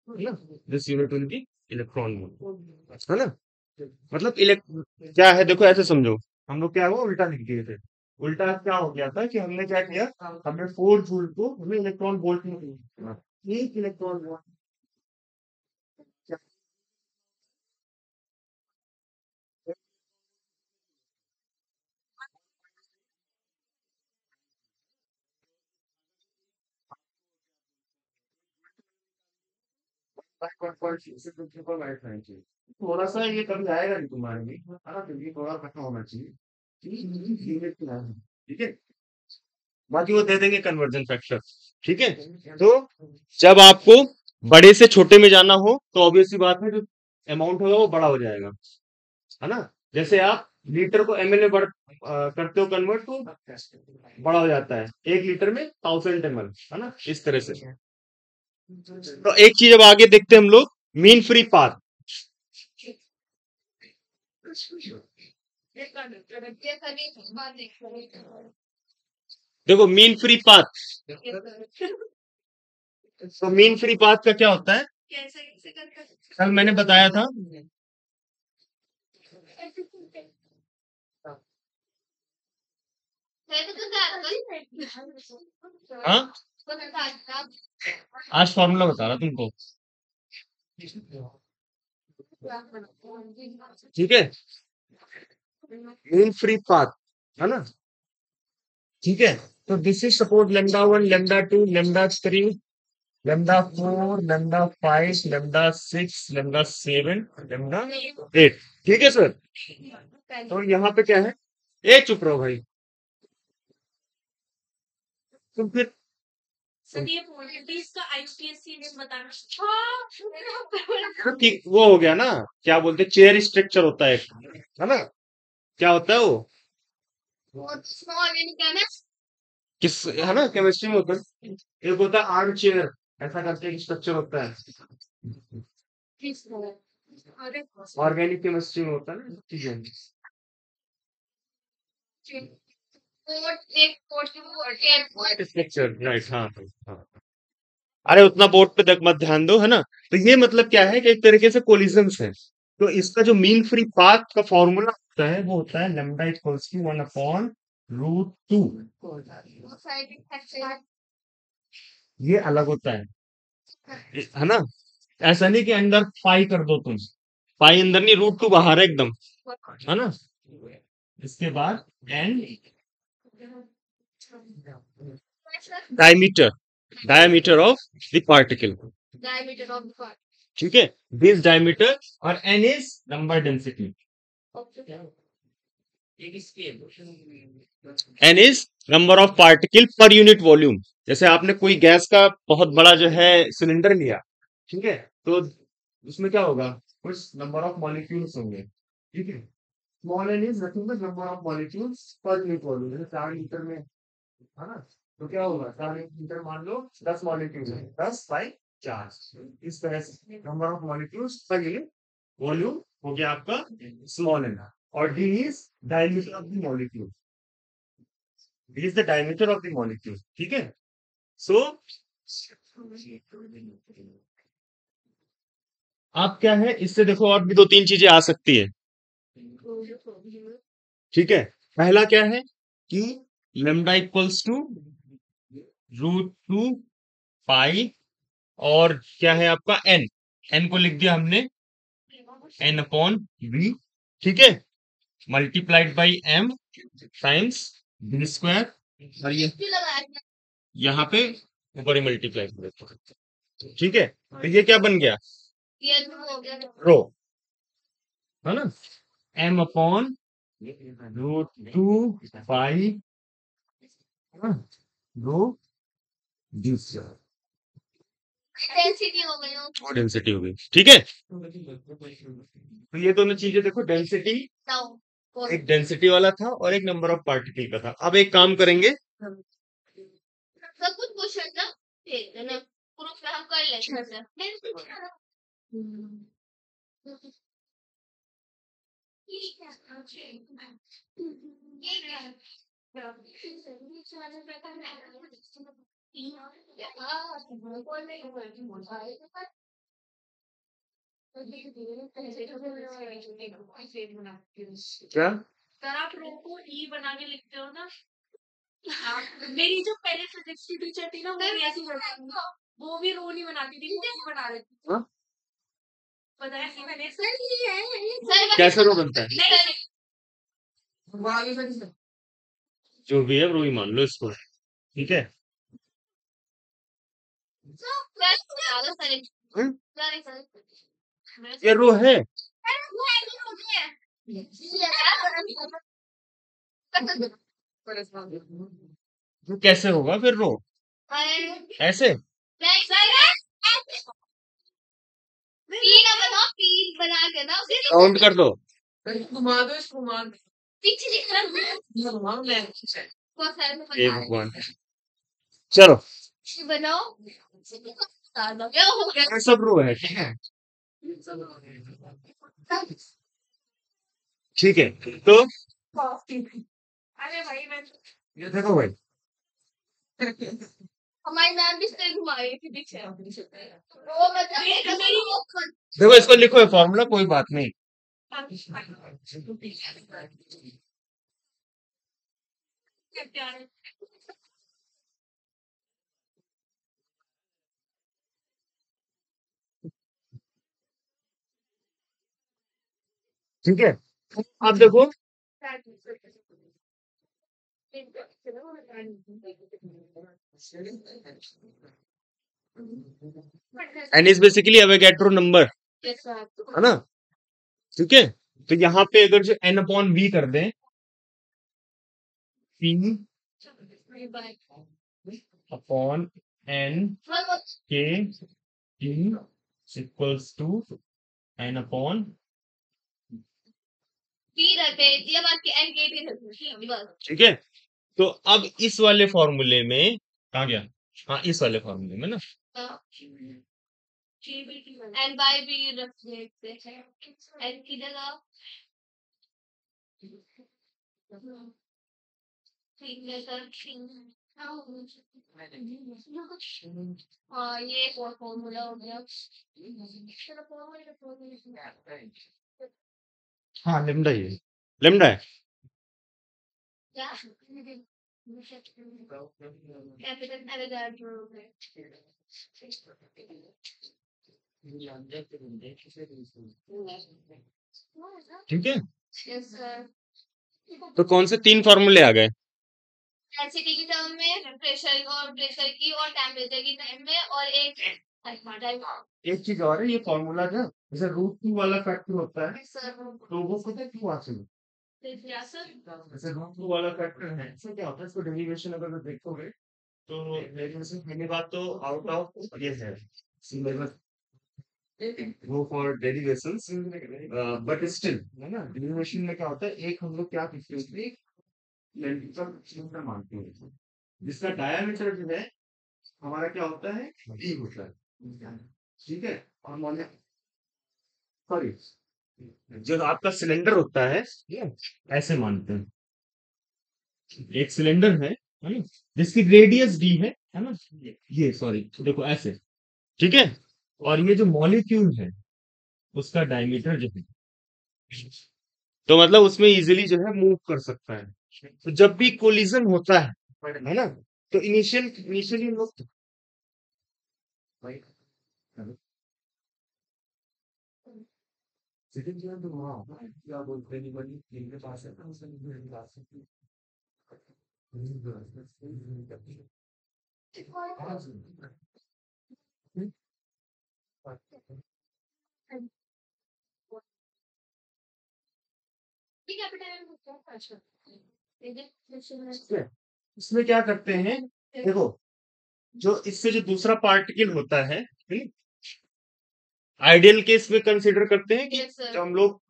है ना, this unit will be electron volt, है ना। मतलब इलेक्ट क्या है, देखो ऐसे समझो, हम लोग क्या हुआ, उल्टा लिख दिए थे। उल्टा क्या हो गया था कि हमने क्या किया, हमने 4 जूल को हमने इलेक्ट्रॉन वोल्ट में किया। एक इलेक्ट्रॉन वोल्ट 5.6 थोड़ा सा ये कभी आएगा नहीं तुम्हारे में, है ना, क्योंकि थोड़ा पता होना चाहिए कि यूनिट क्या है, ठीक है। बाकी वो दे देंगे कन्वर्जन फैक्टर, ठीक है। तो जब आपको बड़े से छोटे में जाना हो तो ऑब्वियस सी बात है, जो अमाउंट होगा वो बड़ा हो जाएगा, है ना। जैसे आप लीटर को एमएल में करते हो कन्वर्ट, तो बड़ा हो जाता है, 1 लीटर में 1000 ml, है ना, इस तरह से। तो एक चीज अब आगे देखते हैं हम लोग, मीन फ्री पाथ। देखो मीन फ्री पाथ, तो मीन फ्री पाथ का क्या होता है, कैसे कैसे करके कल मैंने बताया था। हाँ, आज फॉर्मूला बता रहा तुमको, ठीक है, मीन फ्री पाथ, है ना, ठीक है। तो दिस इज सपोज λ1, λ2, λ3, λ4, λ5, λ6, λ7, λ8, ठीक है सर। तो यहाँ पे क्या है, ए चुप रहो भाई, तुम फिर सर ये प्रोबेबिलिटीज का आईयूपीएससी ने बताना। हाँ तो ठीक वो हो गया ना, क्या बोलते हैं, चेयर स्ट्रक्चर होता है एक, है ना, क्या होता है वो, बहुत स्मॉल यानी क्या ना? किस, है ना, केमिस्ट्री में होता है, एक होता है आर्म चेयर, ऐसा करके एक स्ट्रक्चर होता है, किस तरह? अरे ऑर्गेनिक केमिस्ट्री में होता है ना चीजें, कोट एक कोट स्ट्रक्चर, राइट, हाँ हाँ। अरे उतना बोर्ड पे तक मत ध्यान दो, है ना। तो ये मतलब क्या है कि एक तरीके से कोलिजन्स है। तो इसका जो मीन फ्री पाथ का फॉर्मूला होता है वो होता है lambda equals to 1/√2। Side effect ये अलग होता है ना। ऐसा नहीं कि अंदर पाई कर दो तुम, पाई अंदर नहीं, √2 बाहर है एकदम, है ना। इसके बाद N diameter, diameter of the particle, diameter of the part ठीक है, दिस डायमीटर, और N is number density, N is number of particle पर यूनिट वॉल्यूम। जैसे आपने कोई गैस का बहुत बड़ा जो है सिलेंडर लिया, ठीक है, तो उसमें क्या होगा, कुछ नंबर ऑफ मॉलिक्यूल्स होंगे, ठीक है। Small N is nothing but number of molecules पर यूनिट वॉल्यूम, जैसे 4 लीटर में, है ना, तो क्या होगा, 4 लीटर मान लो 10 मॉलिक्यूल है, 10/4, इस तरह से नंबर ऑफ मॉलिक्यूल्स पर यूनिट वॉल्यूम हो गया आपका स्मॉल एन। और D is diameter of the molecule, D is the diameter of the molecule, ठीक है। सो आप क्या है, इससे देखो और भी 2-3 चीजें आ सकती है, ठीक है। पहला क्या है कि लेमडा इक्वल्स टू √2 पाई, और क्या है आपका एन, एन को लिख दिया हमने n/v, ठीक है, multiplied by m times v square, और ये यहाँ पे ऊपर ही मल्टीप्लाई कर देते हैं, ठीक है। तो ये क्या बन गया, ये हो गया रो, है ना, m/√2 पाई, है ना, रो v स्क्वायर, डेंसिटी हो गई हो और डेंसिटी हो गई, ठीक है। तो ये दोनों चीजें देखो, डेंसिटी, ताऊ एक डेंसिटी वाला था और एक नंबर ऑफ पार्टिकल का था। अब एक काम करेंगे, सब कुछ क्वेश्चन ना भेज देना प्रूफ में हम कर लेंगे क्या? सर आप रो को ई बना के लिखते हो ना। मेरी जो पहले फिजिक्स की टीचर थी ना, वो भी ऐसी करती थी। वो भी रो नहीं बनाती थी, वो ई बना देती थी। हाँ? बताया कि मैंने सर ये है कैसे रो बनता है? नहीं जो भी है वो ही मान लो इसको, ठीक है? हम्म? ये रो है। तो कैसे होगा फिर रो? ऐसे? बना के ना उसे काउंट कर दो। घुमा दो इसको, घुमा दो पीछे दिख रहा घुमाओ मैं हे भगवान, चलो बनाओ क्या हो गया ये सब रो है, ठीक है? ठीक है, तो अरे भाई मैं ये देखो भाई, हमारी मैम भी इससे घुमाई थी पीछे वो मतलब मेरी देखो इसको लिखो, है फॉर्मूला, कोई बात नहीं। ठीक है, अब देखो N is basically Avogadro number, है ना? ठीक है, तो यहाँ पे अगर जो एन अपॉन वी कर दें, पी अपॉन एन के इक्वल्स टू एन अपॉन, ठीक है? तो अब इस वाले फॉर्मूले में कहा गया? हाँ, इस वाले फॉर्मूले में ना, एन बाय बी रख देते हैं एन की जगह ठीक है सर हाँ ये फॉर्मूला हो गया हाँ लेमडा ही है, लेमडा है। क्या कैपिटल एवोगाड्रो ठीक है, यस सर तो कौन से 3 फॉर्मूले आ गए? डेंसिटी की टर्म में प्रेशर की और टेम्परेचर की टर्म में और एक एक चीज और है, ये फॉर्मूला जो जैसे रूट 2 वाला फैक्टर होता है, सर तो वो पता है क्यों आता है? क्या सर जैसे रूट 2 वाला फैक्टर है, इसमें क्या होता है, इसको डेरिवेशन अगर देखोगे तो डेरिवेशन पहली बात तो आउट ऑफ ये है सिलेबस, वो फॉर डेरिवेशंस, बट स्टिल है ना, डेरिवेशन में क्या होता है, एक हम लोग क्या करते हैं, एक सिलेंडर सिलेंडर मानते हैं जिसका डायमीटर जो है हमारा क्या होता है, डी होता है, ठीक है? और मान, सॉरी, जो आपका सिलेंडर होता है ये ऐसे मानते हैं, एक सिलेंडर है ना, जिसकी रेडियस डी है ना, ये सॉरी देखो ऐसे, ठीक है? और ये जो मॉलिक्यूल है उसका डायमीटर जो है, तो मतलब उसमें इजीली जो है मूव कर सकता है। तो जब भी कोलिजन होता है ना, तो इनिशियली हम लोग क्या बोलते हैं, जिनके पास है ना, इसमें क्या करते हैं, देखो, जो इससे जो दूसरा पार्टिकल होता है, आइडियल केस में कंसिडर करते हैं कि यस सर जब हम लोग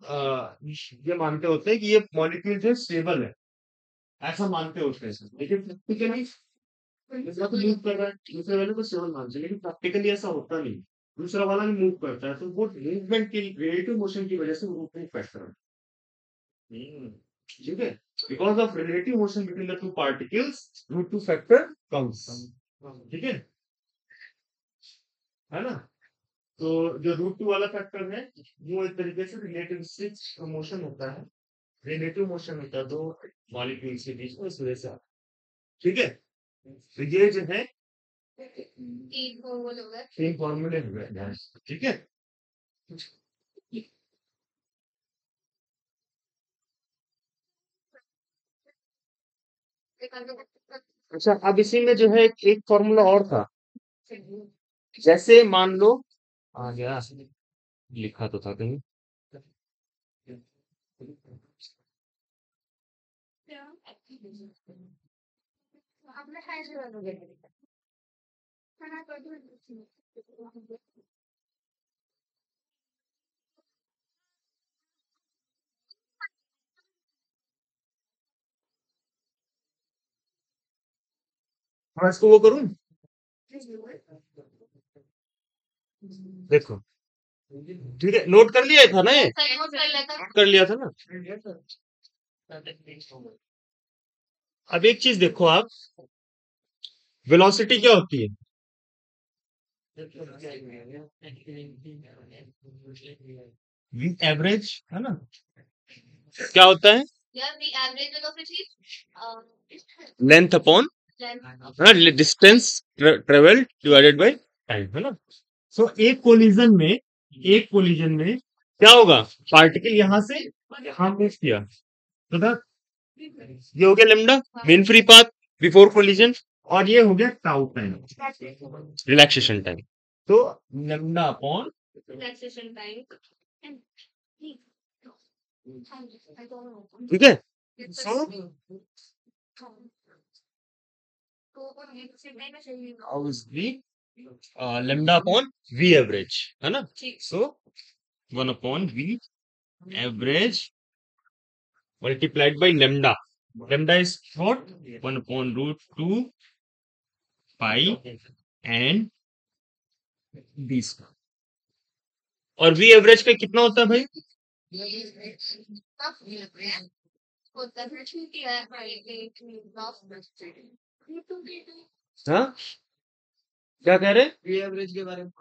ये मानते होते हैं कि ये मॉलिक्यूल जो है स्टेबल है, ऐसा मानते होते हैं, लेकिन प्रैक्टिकली दूसरा तो मूव कर रहा है, दूसरे वाले को स्टेबल मानते हैं, लेकिन प्रैक्टिकली ऐसा होता नहीं, दूसरा वाला भी मूव करता है, तो वो मूवमेंट की रिलेटिव मोशन की वजह से वो मूव करता है। ठीक है, because of relative motion between the two particles root two factor comes. ठीक है ना। तो जो रूट टू वाला फैक्टर है वो एक तरीके से रिलेटिव मोशन होता है, रिलेटिव मोशन होता है दो मॉलिक्यूल्स के बीच में, इस वजह से आता है। ठीक है, तो ये जो है तीन फॉर्मूले हुए हैं। ठीक है, अच्छा अब इसी में जो है एक फॉर्मूला और था, जैसे मान लो आ गया, लिखा तो था कहीं, मैं इसको वो करूं, देखो ठीक है, नोट कर लिया था ना, ये नोट कर लिया था ना। अब एक चीज देखो आप, वेलोसिटी क्या होती है, वी एवरेज है ना, क्या होता है, length upon distance travel divided by time, है ना। सो एक कोलिजन में क्या होगा, पार्टिकल यहां से यहां मूव किया, तो ये हो गया lambda, mean free path before collision, और ये हो गया टाउ टाइम, रिलैक्सेशन टाइम। तो लेमडा अपॉन रिलैक्सेशन टाइम, ठीक है। So obviously lambda upon V average, है ना। So 1 upon V average multiplied by lambda. Lambda is what? 1 upon root 2 pi and b square. और v एवरेज का कितना होता है भाई, हाँ क्या कह रहे, वी एवरेज के बारे में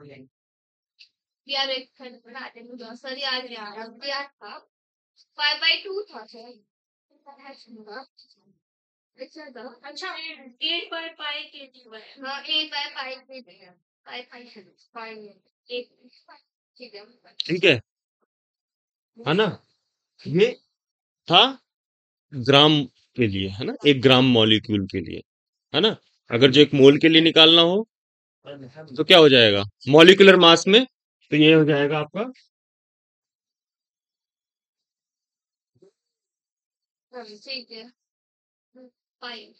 सर याद था 5/2 था सर, अच्छा 8/पाई के जी, हाँ 8/पाई के जी, पाई ठीक है ना। ये था ग्राम के लिए, है ना, एक ग्राम मॉलिक्यूल के लिए, है ना। अगर जो एक मोल के लिए निकालना हो तो क्या हो जाएगा, मॉलिक्यूलर मास में, तो ये हो जाएगा आपका ठीक है, पाई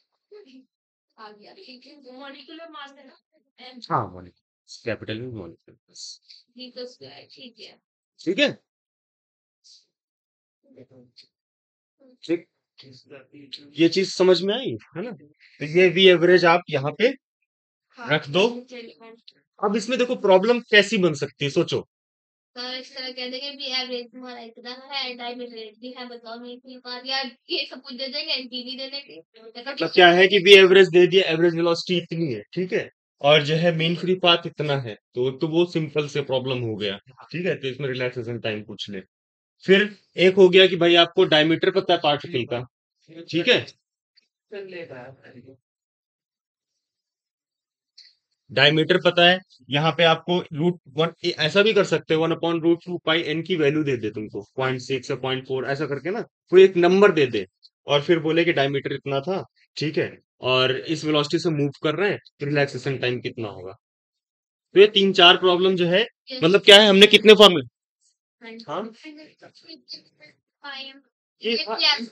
आ गया, ठीक है, मॉलिक्यूलर मास है ना, हाँ मॉलिक्यूल कैपिटल में मॉलिक्यूल ठीक है, ठीक है, ठीक, ये चीज समझ में आई, है ना। तो ये वी एवरेज आप यहाँ पे रख दो। अब इसमें देखो प्रॉब्लम कैसी बन सकती है, सोचो, तो इस तरह कह देंगे भी एवरेज तुम्हारा इतना है, टाइम रेट भी है, बताओ मैं इतनी बार यार ये सब कुछ दे देंगे, एनपीवी दे देंगे, मतलब क्या है कि वी एवरेज दे दिया, एवरेज वेलोसिटी इतनी है, ठीक है, और जो है मेन फ्री पाथ इतना है, तो वो सिंपल से प्रॉब्लम हो गया, ठीक है। तो इसमें रिलैक्सेशन टाइम पूछ ले। फिर एक हो गया कि भाई आपको डायमीटर पता है पार्टिकल का, ठीक है, डायमीटर पता है, यहाँ पे आपको रूट वन, ऐसा भी कर सकते हो 1/√2 पाई एन की वैल्यू दे दे तुमको 0.6 या 0.4 ऐसा करके ना, कोई एक नंबर दे दे, और फिर बोले कि डायमीटर इतना था, ठीक है, और इस वेलोसिटी से मूव कर रहे हैं, तो रिलैक्सेशन टाइम कितना होगा। तो ये तीन चार प्रॉब्लम जो है, मतलब क्या है, हमने कितने फॉर्मूले, हाँ ये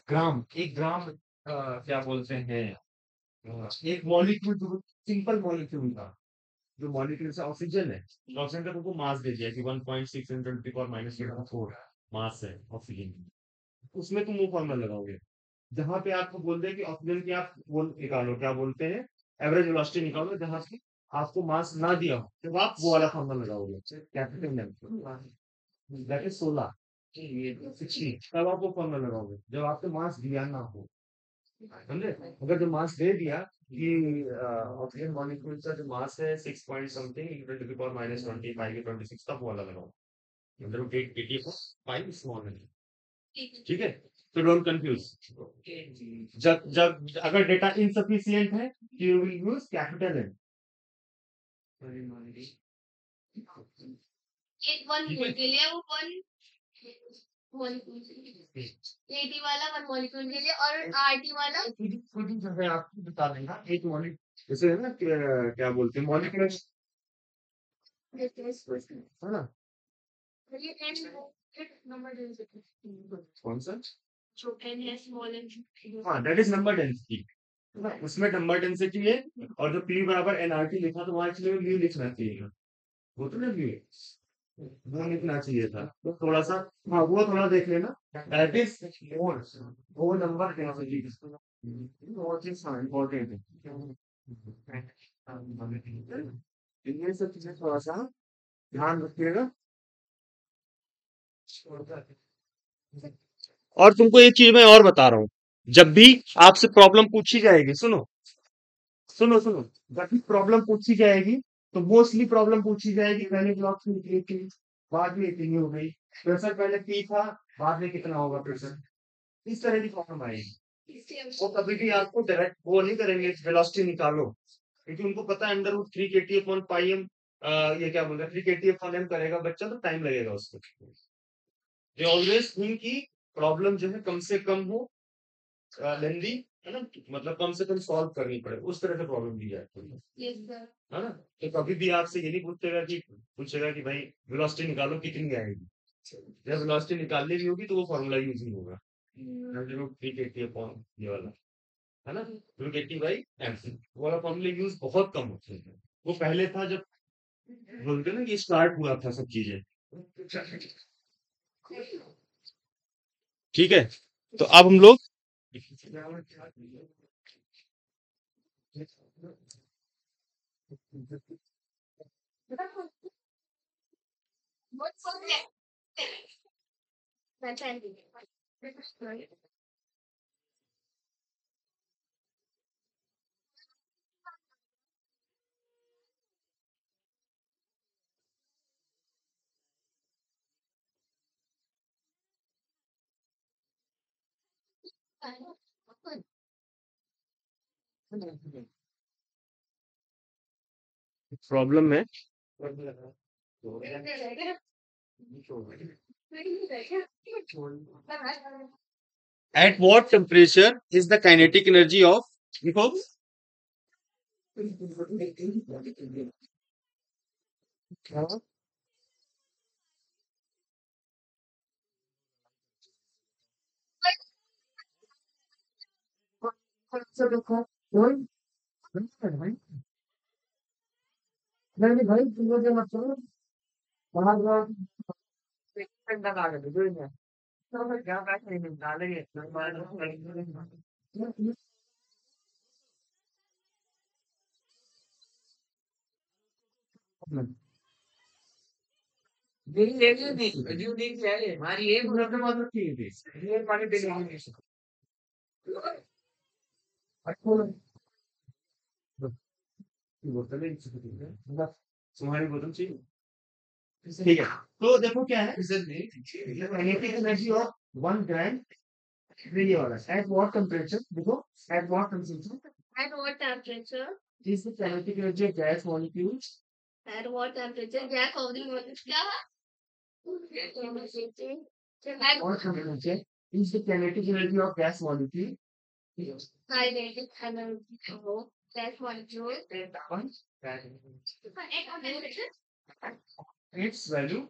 ग्राम, एक ग्राम क्या बोलते हैं, एक मॉलिक्यूल, सिंपल मॉलिक्यूल था, जो मॉलिक्यूल से ऑक्सीजन है, तो ऑक्सीजन का तुमको मास दे दिया कि 1.6 × 10⁻⁴ मास है ऑक्सीजन की। उसमें तुम वो फॉर्मूला लगाओगे, जहां पे आपको बोल दे कि ऑक्सीजन की आप वो निकालो, क्या बोलते हैं, एवरेज वेलोसिटी निकालो, जहां से आपको मास ना दिया हो, तो आप वो वाला फॉर्मूला लगाओगे, कैपिटल लेंथ दैट इज 16, 60 तब आप वो फॉर्मूला लगाओगे जब आपको मास दिया ना हो, समझे? अगर जो मास दे दिया कि ऑक्सीजन मॉलिक्यूल का जो मास है 6 पॉइंट समथिंग × 10⁻⁻20 5 के 26 तब वो वाला लगाओ, मतलब 8 को 5 स्मॉल है, ठीक है? तो डोंट कंफ्यूज। जब जब अगर डेटा इनसफिशिएंट है you will use capital N. एक वन मोल के लिए वो वन मॉलिक्यूल, एटी वाला वन मॉलिक्यूल के लिए और आरटी वाला खुद जो है आपको बता देगा एक मॉलिक्यूल जैसे है ना क्या बोलते हैं मॉलिक्यूलर, है ना? ये एन नंबर दे सकते हैं कौन सा? जो एन है स्मॉल एन। हाँ दैट इज नंबर डेंसिटी, उसमें नंबर डेंसिटी है और जो P बराबर एनआरटी लिखा तो वहां इसलिए म्यू लिखना चाहिए, वो तो ना म्यू वो लिखना चाहिए था, तो थोड़ा सा हाँ वो थोड़ा देख लेना, दैट इज मोल, वो नंबर डेंसिटी वो चीज इम्पोर्टेंट है, ये सब चीजें थोड़ा सा ध्यान रखिएगा। और तुमको एक चीज मैं और बता रहा हूँ, जब भी आपसे प्रॉब्लम पूछी जाएगी, सुनो सुनो सुनो, जब भी प्रॉब्लम पूछी जाएगी तो मोस्टली प्रॉब्लम पूछी जाएगी पहले ब्लॉक से निकली थी, बाद में इतनी हो गई, प्रेशर पहले पी था, बाद में कितना होगा प्रेशर, इस तरह की प्रॉब्लम आएगी। वो कभी भी आपको डायरेक्ट वो नहीं करेंगे वेलोसिटी निकालो, क्योंकि उनको पता है under root 3 kT upon pi M, ये क्या बोल रहा है 3 kT अपॉन एम करेगा बच्चा तो टाइम लगेगा उसको। दे ऑलवेज थिंक कि प्रॉब्लम जो है कम से कम हो, लेंदी, है ना, मतलब कम से कम सॉल्व करनी पड़े उस तरह से प्रॉब्लम दी जाती है ना? तो कभी भी आपसे ये नहीं पूछेगा कि भाई वेलोसिटी निकालो कितनी आएगी, जब वेलोसिटी निकालनी भी होगी तो वो फॉर्मूला यूज नहीं होगा, अंडर 3 kT अपॉन ये वाला, है ना, 2 kT बाई एम, वो वाला फॉर्मूला यूज बहुत कम होते हैं, वो पहले था जब बोलते ना कि स्टार्ट हुआ था सब चीजें, ठीक है? तो अब हम लोग प्रॉब्लम है at what temperature is the kinetic energy of, देखो नहीं भाई तुम लोग मत करो, बाहर जाओ, ठंडा लगा दे दो इन्हें, तो मैं क्या बैठ नहीं डालेंगे हमारी एक मतलब की ये पानी देने बोतल तुम्हारी बोतल चाहिए, ठीक है? तो देखो क्या है काइनेटिक एनर्जी ऑफ 1 ग्राम, ये वाला एट व्हाट टेम्परेचर, देखो at what temperature At what temperature? Is the kinetic energy of gas molecules, At what temperature gas of the molecule क्या है? At और temperature is the kinetic energy of gas molecule, kinetic energy of gas molecule. its value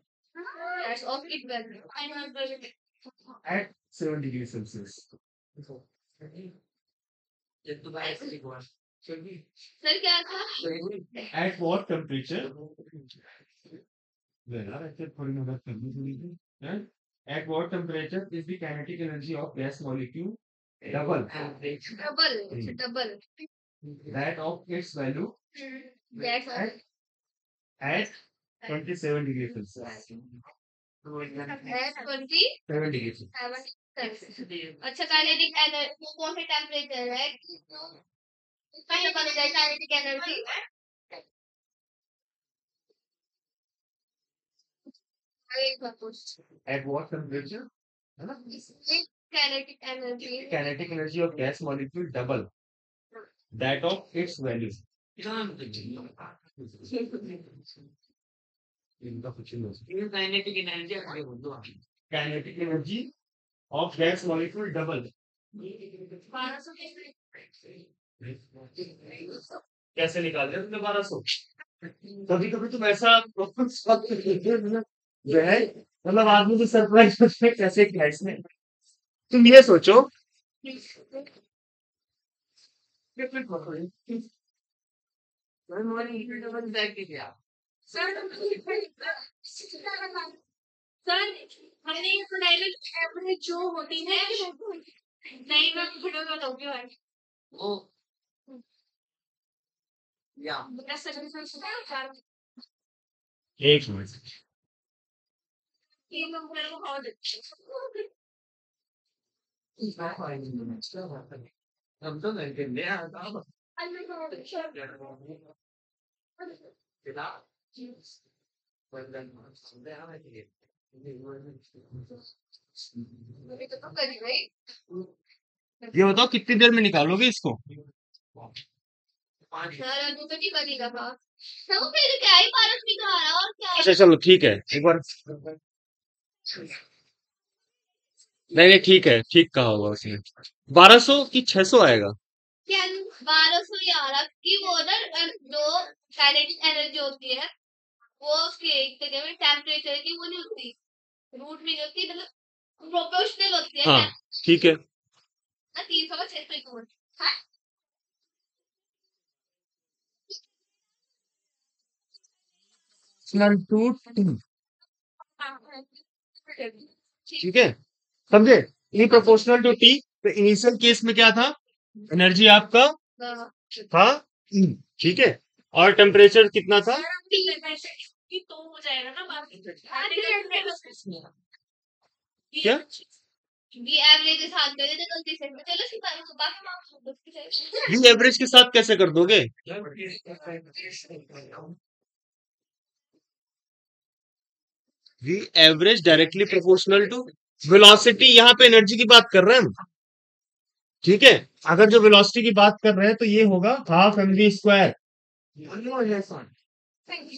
That's of its value. at 7 degrees Celsius. Sir क्या था? At what temperature? यार ऐसे थोड़ी मदद करनी चाहिए, हैं? At what temperature is the kinetic energy of gas molecule double Double. that of its value That's at 27 degrees Celsius? 20 अच्छा काइनेटिक एनर्जी वो कौन सा टेम्परेचर है कैसे बन जाए kinetic energy At what temperature? है ना? Kinetic energy Kinetic energy of gas molecule double that of its value. इनका कुछ नहीं हो सकता। Kinetic energy of gas molecule double. 1200 कैसे निकाल दिया तुमने 1200? कभी कभी तुम ऐसा जो है मतलब आदमी को सरप्राइज करते हैं कैसे किया इसने। तुम ये सोचो सर हमने ये सुना है कि एवरेज जो होती है नहीं मैं वीडियो में बताऊंगी भाई एक मिनट ये नंबर को और तो करी भाई ये बताओ कितनी देर में निकालोगे इसको। सर अभी तो नहीं बनेगा बात तो फिर क्या ही भारत में खा रहा और क्या अच्छा चलो ठीक है एक बार नहीं ठीक है ठीक कहा होगा उसने 1200 की 600 आएगा। क्या 1211 की वो ना जो काइनेटिक एनर्जी होती है वो उसके एक जगह में टेम्परेचर की वो नहीं होती रूट में नहीं होती मतलब प्रोपोर्शनल होती है हाँ ठीक है 300 में 600 हाँ ठीक है समझे। ई प्रोपोर्शनल टू टी तो इनिशियल केस में क्या था एनर्जी आपका था E, ठीक है और टेम्परेचर कितना था तो हो जाएगा ना क्या ये एवरेज के साथ कर देते गलती से चलो सितारा बाकी मार्क्स वी एवरेज के साथ कैसे कर दोगे V average directly proportional to velocity यहाँ पे एनर्जी की बात कर रहे हैं हम ठीक है अगर जो वेलोसिटी की बात कर रहे हैं तो ये होगा हाफ एम वी स्क्वायर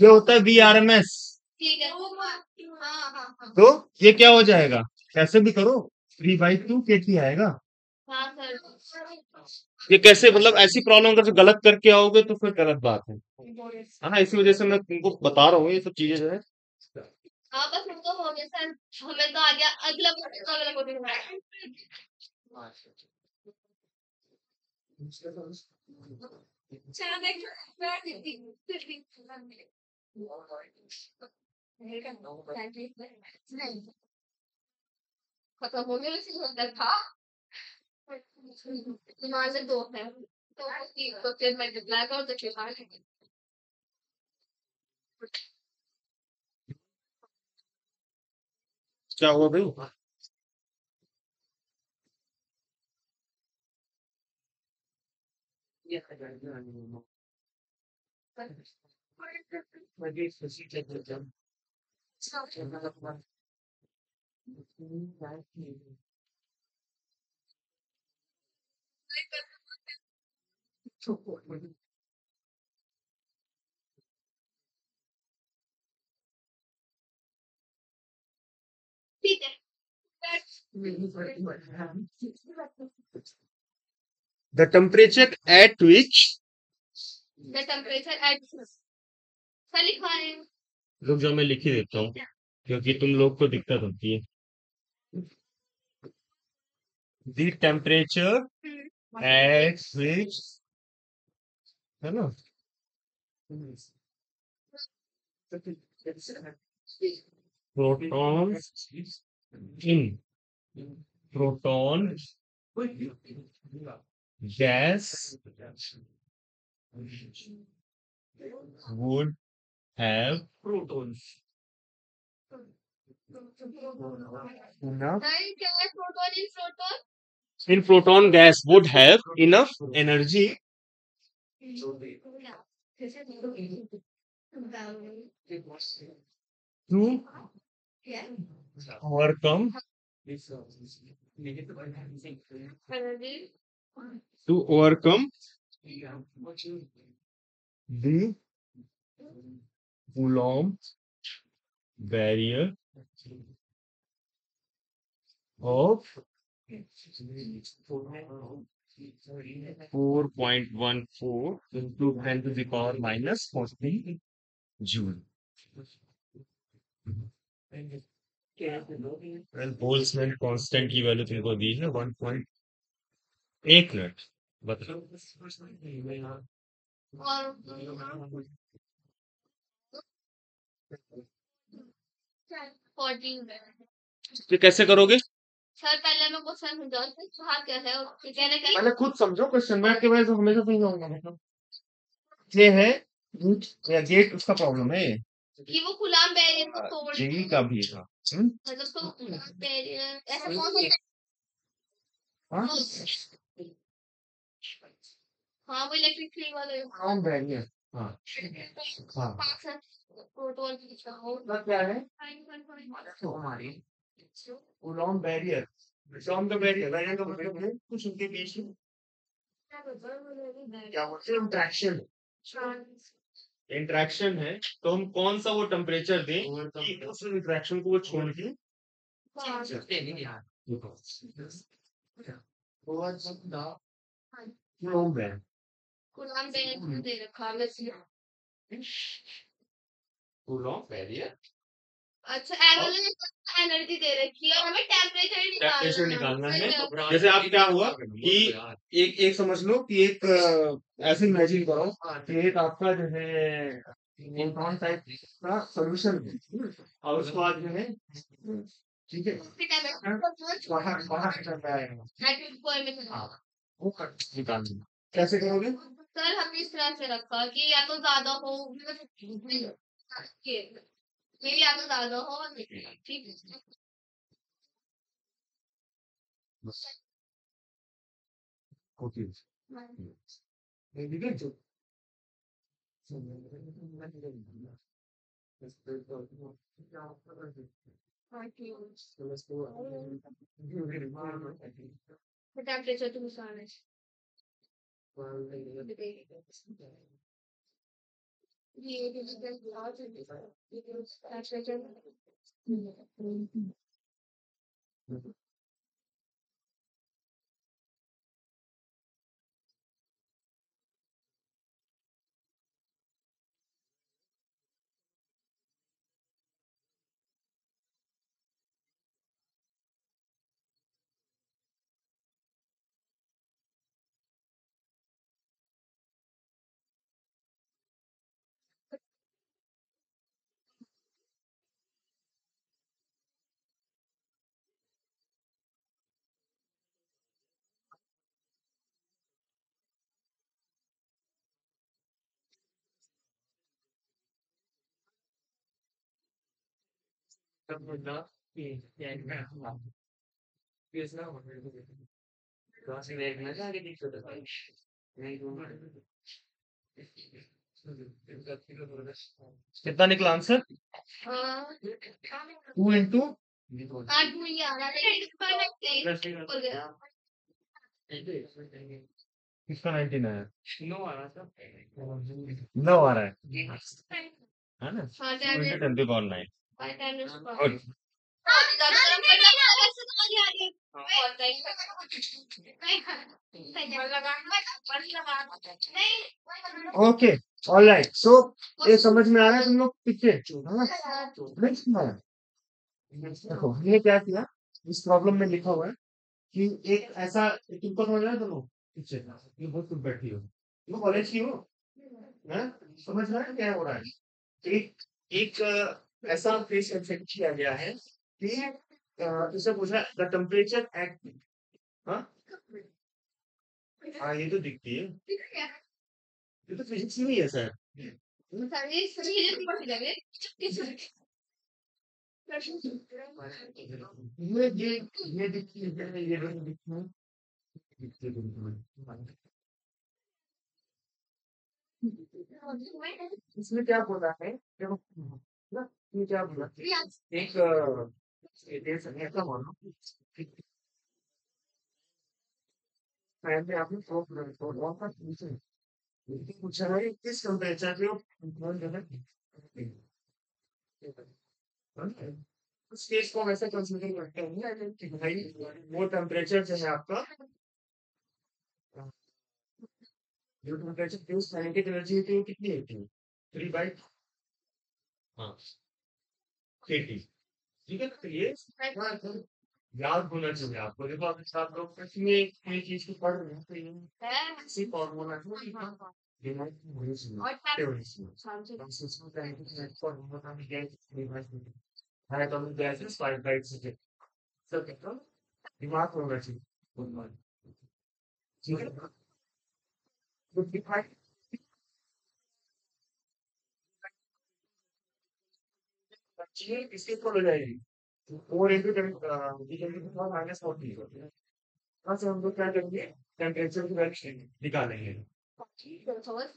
ये होता है वी आर एम एस ठीक है हाँ हाँ हाँ तो ये क्या हो जाएगा कैसे भी करो 3/2 के टी आएगा। हाँ सर ये कैसे मतलब ऐसी प्रॉब्लम अगर जो गलत करके आओगे तो फिर गलत बात है ना इसी वजह से मैं तुमको बता रहा हूँ ये सब चीजें जो है हाँ बस हमको हो गया सर हमें तो आ गया अगला क्वेश्चन अगला क्वेश्चन चलो देख मैं फिर भी खत्म हो गया वैसे अंदर था मान से 2 है तो उसकी फिर मल्टीप्लाई करो तो 6 आ क्या हुआ भाई ठीक है the temperature at which the temperature at sir लिखवा रहे हैं रुक जाओ मैं लिख ही देता हूँ क्योंकि तुम लोग को दिक्कत होती है द टेम्परेचर एट विच है ना proton in proton gas would have enough नहीं क्या है proton in proton in proton gas would have enough energy to overcome energy to overcome the Coulomb barrier of 4.14 into 10 to the power minus 14 joule. Well, Boltzmann constant की वैल्यू तुमको दी है 1.1 मिनट बताओ और 14 तो कैसे करोगे सर पहले मैं क्वेश्चन समझाऊं फिर कहा क्या है और कहने का पहले खुद समझो क्वेश्चन मैं आपके वजह से हमेशा समझाऊंगा मतलब ये है या गेट उसका प्रॉब्लम है कि वो गुलाम बैरियर को तोड़ जेई का भी था मतलब तो गुलाम बैरियर ऐसा कौन सा हाँ हाँ वो इलेक्ट्रिक फील्ड वाले कौन बैरियर हाँ हाँ प्रोटॉन मतलब क्या है तो हमारी कूलॉम बैरियर कूलॉम का बैरियर का मतलब है कुछ उनके बीच में क्या बोलते हैं इंटरेक्शन इंटरेक्शन है तो हम कौन सा वो टेम्परेचर दें कि उस इंटरेक्शन को वो छोड़ के कूलॉम बैरियर गुलाम बैरियर दे रखा है कूलॉम बैरियर अच्छा एनर्जी दे रखी है और हमें टेम्परेचर निकालना है जैसे आप क्या हुआ कि एक एक समझ लो कि एक ऐसे इमेजिन करो कि एक आपका जो है न्यूट्रॉन टाइप का सॉल्यूशन है और उसके बाद जो है ठीक है बाहर बाहर निकल आएगा हाँ वो निकालना कैसे करोगे सर हमने इस तरह से रखा कि या तो ज्यादा हो मेरी या तो ज्यादा हो ठीक है ओके ठीक है टेम्परेचर तो नुकसान है ये टेम्परेचर कितना निकला आंसर 2 इंटू 8 में ये आ रहा है हो गया किसका 19 आया 9 आ रहा है ना हाँ 2 into 10 to power 9 good okay alright so ये समझ में आ रहा है तुम लोग पीछे हाँ देखो ये क्या किया इस प्रॉब्लम में लिखा हुआ है कि एक ऐसा तुमको समझ रहा है दोनों पीछे ये बहुत तुम बैठी हो तुम कॉलेज की हो हैं? समझ रहा है क्या हो रहा है एक एक ऐसा फेस कंसेप्ट किया गया है कि इसे पूछा द टेम्परेचर एट हाँ हाँ ये तो दिखती है ये तो फिजिक्स में ही है सर ये देखिए ये देखिए इसमें क्या बोला है देखो ना ये क्या बोला एक ऐसा मानो पहले आपने पूछा है किस टेम्परेचर पे वो जो है उस केस को हम ऐसे कंसीडर करते हैं कि भाई वो टेम्परेचर जो है आपका जो टेम्परेचर पे उस काइनेटिक एनर्जी होती है वो कितनी होती है 3 बाई हाँ 80 ठीक है ना तो ये याद होना चाहिए आपको देखो आप साथ लोग इसमें कोई चीज को पढ़ रहे हैं तो ये इसी फॉर्मूला को दिमाग में होनी चाहिए होनी चाहिए हम सोचते हैं कि फॉर्मूला में क्या है तो हम गैसेस 5 बाई से सब कहता दिमाग में होना चाहिए ठीक है तो दिमाग चीजें किसके इक्वल हो जाएगी 4 into 10 -40 यहाँ से हम लोग क्या करेंगे टेम्परेचर की वैल्यू निकालेंगे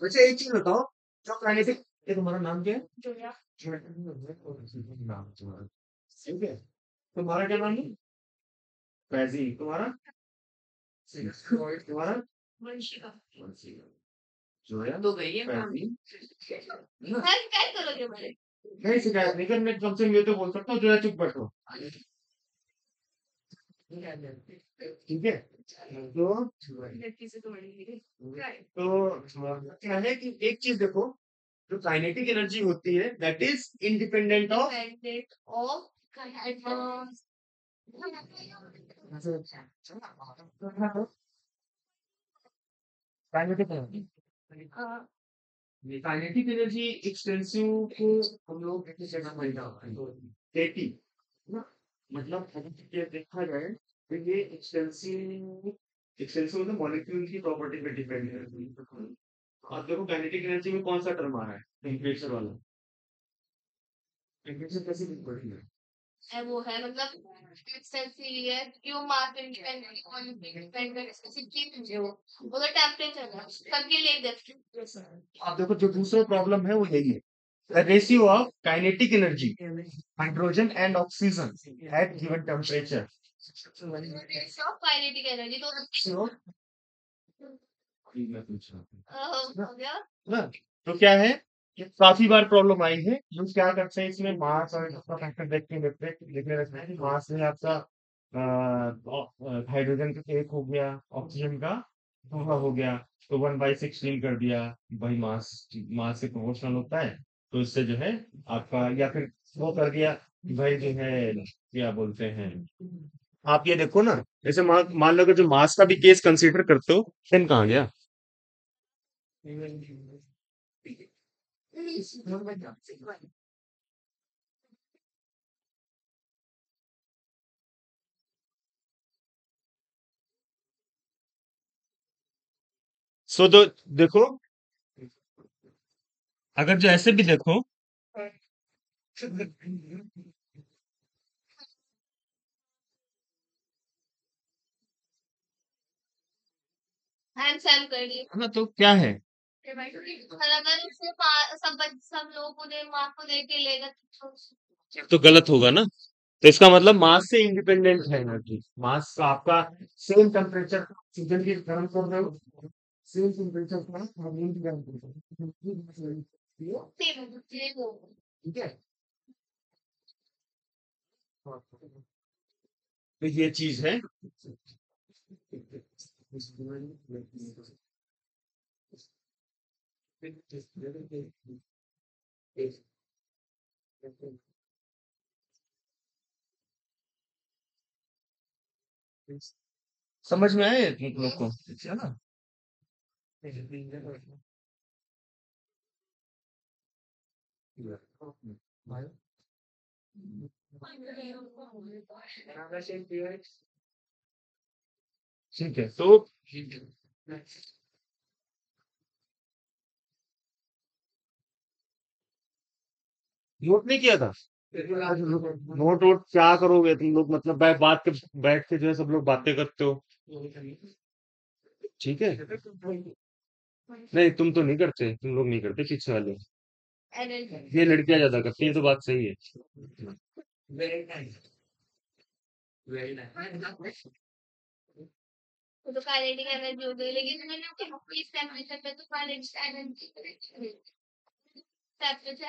वैसे एक चीज बताओ जो काइनेटिक ये तुम्हारा नाम क्या है नाम तुम्हारा ठीक है तुम्हारा क्या नाम है फैजी तुम्हारा तुम्हारा जोया फैजी क्या करोगे मेरे नहीं शिकायत नहीं करने कम से ये तो बोल सकता हूँ जोया चुप बैठो ठीक है तो क्या है कि एक चीज देखो जो काइनेटिक एनर्जी होती है that is independent of Independent of advanced kinetic energy kinetic energy extensive को हम लोग ऐसे जगह महीना एटी ना मतलब अगर ये देखा जाए तो ये एक्सटेंसिव एक्सटेंसिव मतलब मॉलिक्यूल की प्रॉपर्टी पे डिपेंड है आप देखो काइनेटिक एनर्जी में कौन सा टर्म आ रहा है टेम्परेचर वाला टेम्परेचर कैसे डिपेंड है वो है मतलब एक्सटेंसिव है क्यों मास इंडिपेंडेंट कौन इंडिपेंडेंट स्पेसिफिक चीज है वो तो टेम्परेचर है सबके लिए देखते आप देखो जो दूसरा प्रॉब्लम है वो यही है the ratio of kinetic energy hydrogen and oxygen at given temperature सब काइनेटिक एनर्जी तो so मैं पूछ रहा हूँ हो गया ना तो क्या है कि काफी बार प्रॉब्लम आई है जो क्या करते हैं इसमें मास और इसका फैक्टर देखने रखना है मास में आपका हाइड्रोजन का एक हो गया ऑक्सीजन का 2 हो गया तो 1/16 कर दिया भाई मास मास से प्रोपोर्शनल होता है तो इससे जो है आपका या फिर वो कर दिया कि भाई जो है क्या बोलते हैं आप ये देखो ना जैसे मान लो कि जो मास का भी केस कंसीडर करते हो देन कहाँ गया सो दो देखो अगर जो ऐसे भी देखो हम सैम कर लिए हाँ तो क्या है और अगर उसने सब लोगों ने माँ को लेके लेगा तो गलत होगा ना तो इसका मतलब मास से इंडिपेंडेंट है एनर्जी मास का आपका सेम टेम्परेचर ऑक्सीजन की गर्म कर रहे हो सेम टेम्परेचर का हाइड्रोजन की गर्म कर रहे हो ठीक है तो ये चीज है समझ में आए तुम लोग को है ना ठीक है तो नोट नहीं किया था नोट वोट क्या करोगे तुम लोग, मतलब बैठ के जो है सब लोग बातें करते हो, ठीक है। नहीं तुम तो नहीं करते, तुम लोग नहीं करते पीछे वाले, ये लड़कियां ज्यादा करती है, ये तो बात सही है। तो काइनेटिक एनर्जी हो गई, लेकिन मैंने आपको इस टेम्परेचर पे तो kinetic energy temperature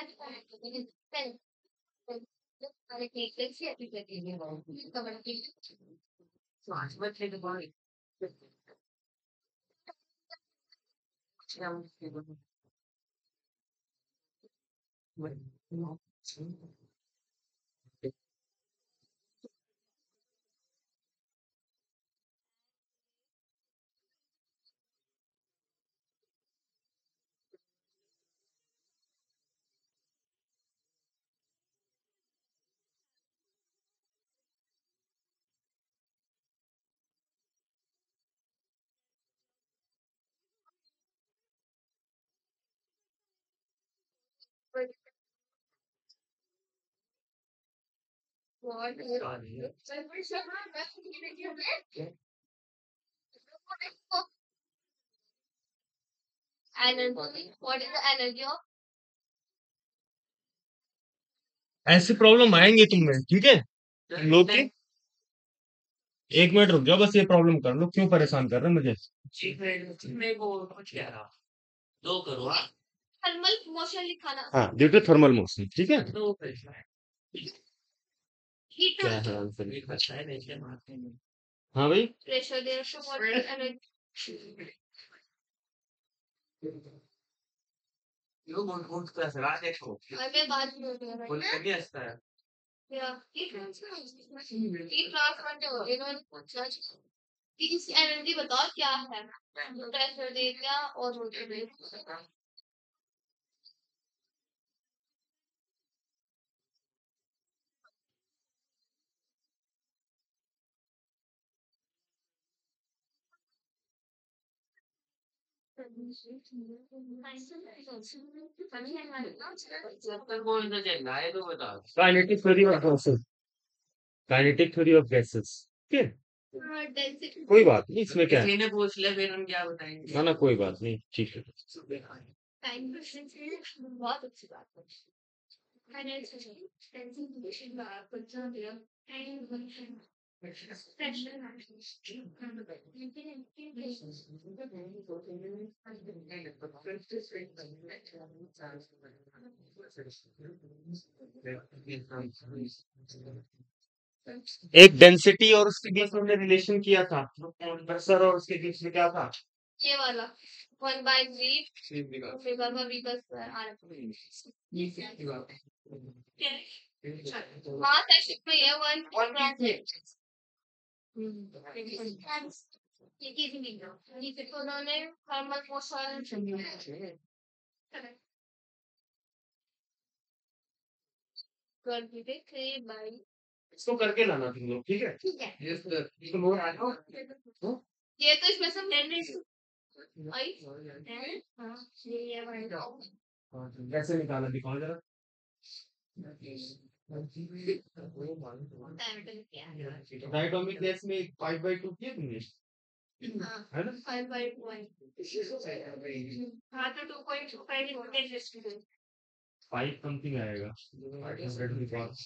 energy. What is the energy of? ऐसी प्रॉब्लम आएंगे तुम्हें, ठीक है, तुम लोग की। एक मिनट रुक जाओ, बस ये प्रॉब्लम कर लो, क्यों परेशान कर रहे हो मुझे। थर्मल मोशन लिखाना। हाँ, ड्यू टू थर्मल मोशन, ठीक है। हीट क्या है आंसर? हाँ भाई। Pressure there to water energy. मैं बात कर रहा हूँ या हीट ट्रांसफर जो इन्होंने पूछा कि इसकी एनर्जी बताओ क्या है, प्रेशर दे दिया और वाटर दे दिया। Kinetic theory of gases, kinetic theory of gases, ठीक है। डेंसिटी कोई बात नहीं, इसमें क्या है, ना ना कोई बात नहीं, ठीक है। टाइम बहुत अच्छी बात है। एक डेंसिटी और उसके बीच में हमने रिलेशन किया था, प्रेशर और उसके बीच में क्या था। ये वाला 1/v ओमेगा का v का स्क्वायर आर मास है शिप में ये 1 ये किसी नहीं ये तो उन्होंने थर्मल मोशन कर दी थी 3/। इसको करके लाना तुम लोग, ठीक है। ठीक है तुम लोग आ जाओ। ये तो इसमें सब आई हाँ ये वाला कैसे निकाला, दिखाओ जरा। डायटोमिक गैस में 5/2 किया तुमने, हाँ है ना। 5/1 हाँ तो 2.5 5 समथिंग आएगा, 500 के पास।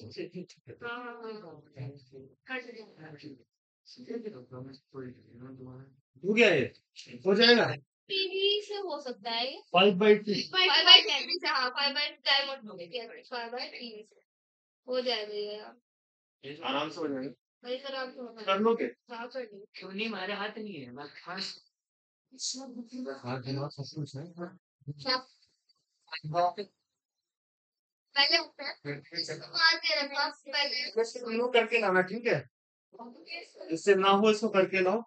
हो गया ये, हो जाएगा। टीवी से हो सकता है ये 5/2 5/10 से हाँ 5/10 हो गया 5/3 से हो जाएगा ये यार आराम से हो जाएगा, भाई सर आप तो कर लोगे। हाँ कर दी क्यों नहीं, हमारे हाथ नहीं है, बस हाथ दिमाग सब कुछ है। क्या पहले आज मेरे पास पहले बस तुम लोग करके लाना, ठीक है। इससे ना हो इसको करके लाओ,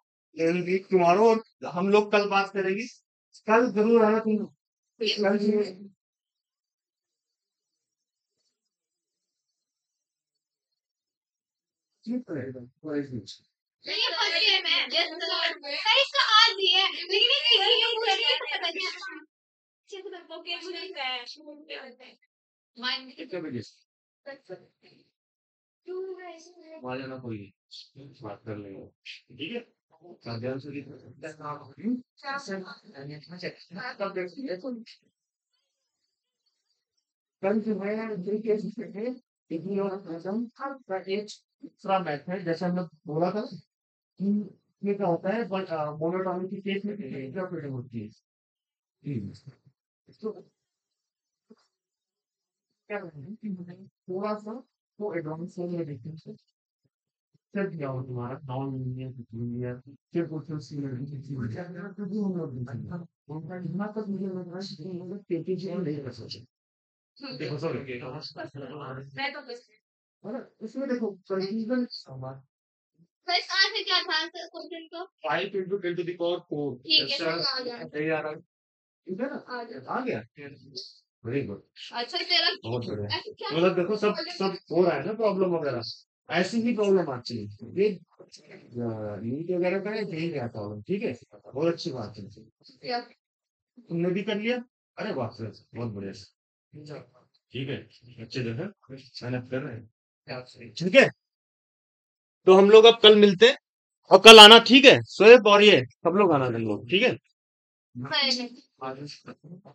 वीक टुमारो, और हम लोग कल बात करेंगे। कल जरूर आना तुम, कल जरूर। ठीक रहेगा, कोई नहीं। नहीं फर्स्ट टाइम है यस सर इसका आज ही है लेकिन ये पता नहीं अच्छे से ओके मुझे है कितने बजे वहाँ जाना कोई बात कर लेंगे, ठीक है। अध्ययन से कल जो है three cases थे, taking your attention from method जैसे हमने बोला था कि ये क्या होता है बट मोनोटोनिक की केस में क्या फीलिंग होती है। तो क्या करेंगे कि हमें थोड़ा सा तो एडवांस से ये देखते हैं फिर क्या हो तुम्हारा नॉन लीनियर लीनियर फिर कुछ सी तो भी हम लोग देखेंगे उनका इतना तक मुझे लग रहा है कि हम लोग पेकेज में नहीं कर सकते। देखो सर मैं तो बस और इसमें देखो कंफ्यूजन सवाल बस आंसर क्या था आंसर क्वेश्चन का 5 into 10 to the power 4 ठीक है अच्छा आ गया सही आ रहा है ठीक है ना आ गया आ गया वेरी गुड अच्छा तेरा बहुत बढ़िया ऐसे क्या मतलब देखो सब हो रहा है ना प्रॉब्लम वगैरह ऐसी ही प्रॉब्लम आती है ये नीट वगैरह का है यही गया प्रॉब्लम ठीक है बहुत अच्छी बात है क्या तुमने भी कर लिया अरे वाह सर बहुत बढ़िया ठीक है अच्छे जो है मेहनत कर रहे हैं ठीक है तो हम लोग अब कल मिलते हैं और कल आना ठीक है शोएब और ये सब लोग आना कल लोग ठीक है मैं